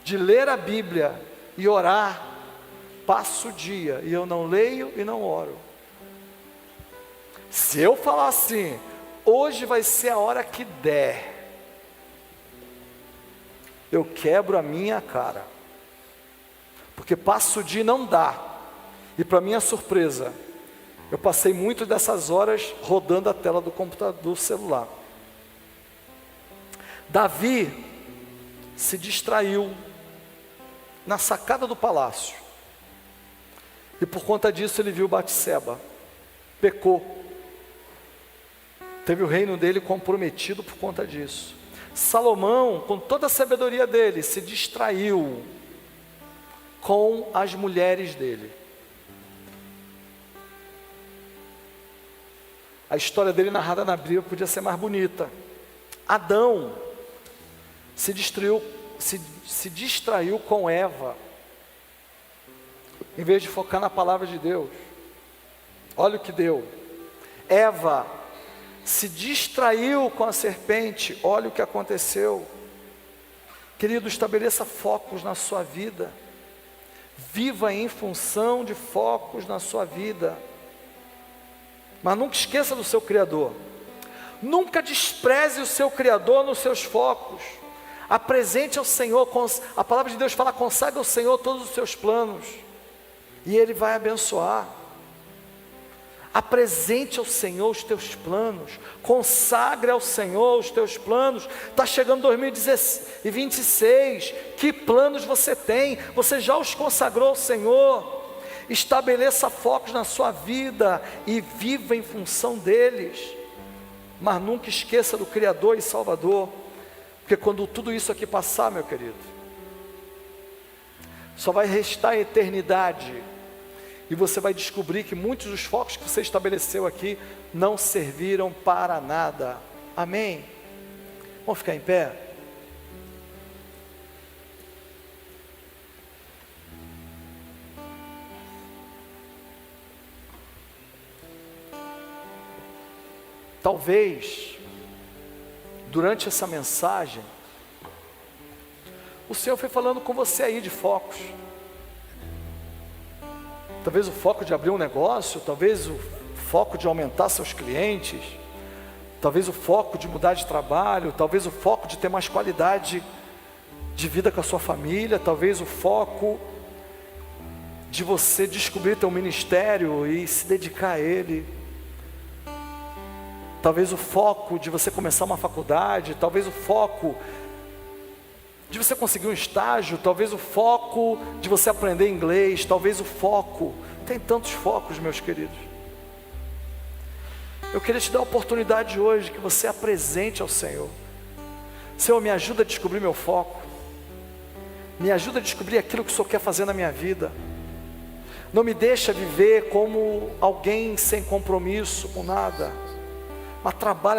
de ler a Bíblia e orar, passo o dia e eu não leio e não oro. Se eu falar assim, hoje vai ser a hora que der, eu quebro a minha cara. Porque passo o dia e não dá. E para minha surpresa, eu passei muito dessas horas rodando a tela do computador, do celular. Davi se distraiu na sacada do palácio. E por conta disso ele viu Batseba. Pecou. Teve o reino dele comprometido por conta disso. Salomão, com toda a sabedoria dele, se distraiu com as mulheres dele. A história dele narrada na Bíblia podia ser mais bonita. Adão se distraiu com Eva, em vez de focar na palavra de Deus. Olha o que deu. Eva se distraiu com a serpente, olha o que aconteceu. Querido, estabeleça focos na sua vida. Viva em função de focos na sua vida. Mas nunca esqueça do seu Criador. Nunca despreze o seu Criador nos seus focos. Apresente ao Senhor, a palavra de Deus fala, consagre ao Senhor todos os seus planos, e Ele vai abençoar. Apresente ao Senhor os teus planos, consagre ao Senhor os teus planos. Está chegando 2026, que planos você tem? Você já os consagrou ao Senhor? Estabeleça focos na sua vida e viva em função deles, mas nunca esqueça do Criador e Salvador, porque quando tudo isso aqui passar, meu querido, só vai restar a eternidade. E você vai descobrir que muitos dos focos que você estabeleceu aqui não serviram para nada. Amém? Vamos ficar em pé? Talvez, durante essa mensagem, o Senhor foi falando com você aí de focos. Talvez o foco de abrir um negócio, talvez o foco de aumentar seus clientes, talvez o foco de mudar de trabalho, talvez o foco de ter mais qualidade de vida com a sua família, talvez o foco de você descobrir teu ministério e se dedicar a ele, talvez o foco de você começar uma faculdade, talvez o foco de você conseguir um estágio, talvez o foco de você aprender inglês, talvez o foco, tem tantos focos, meus queridos. Eu queria te dar a oportunidade hoje que você apresente ao Senhor. Senhor, me ajuda a descobrir meu foco, me ajuda a descobrir aquilo que o Senhor quer fazer na minha vida. Não me deixa viver como alguém sem compromisso com nada, mas trabalha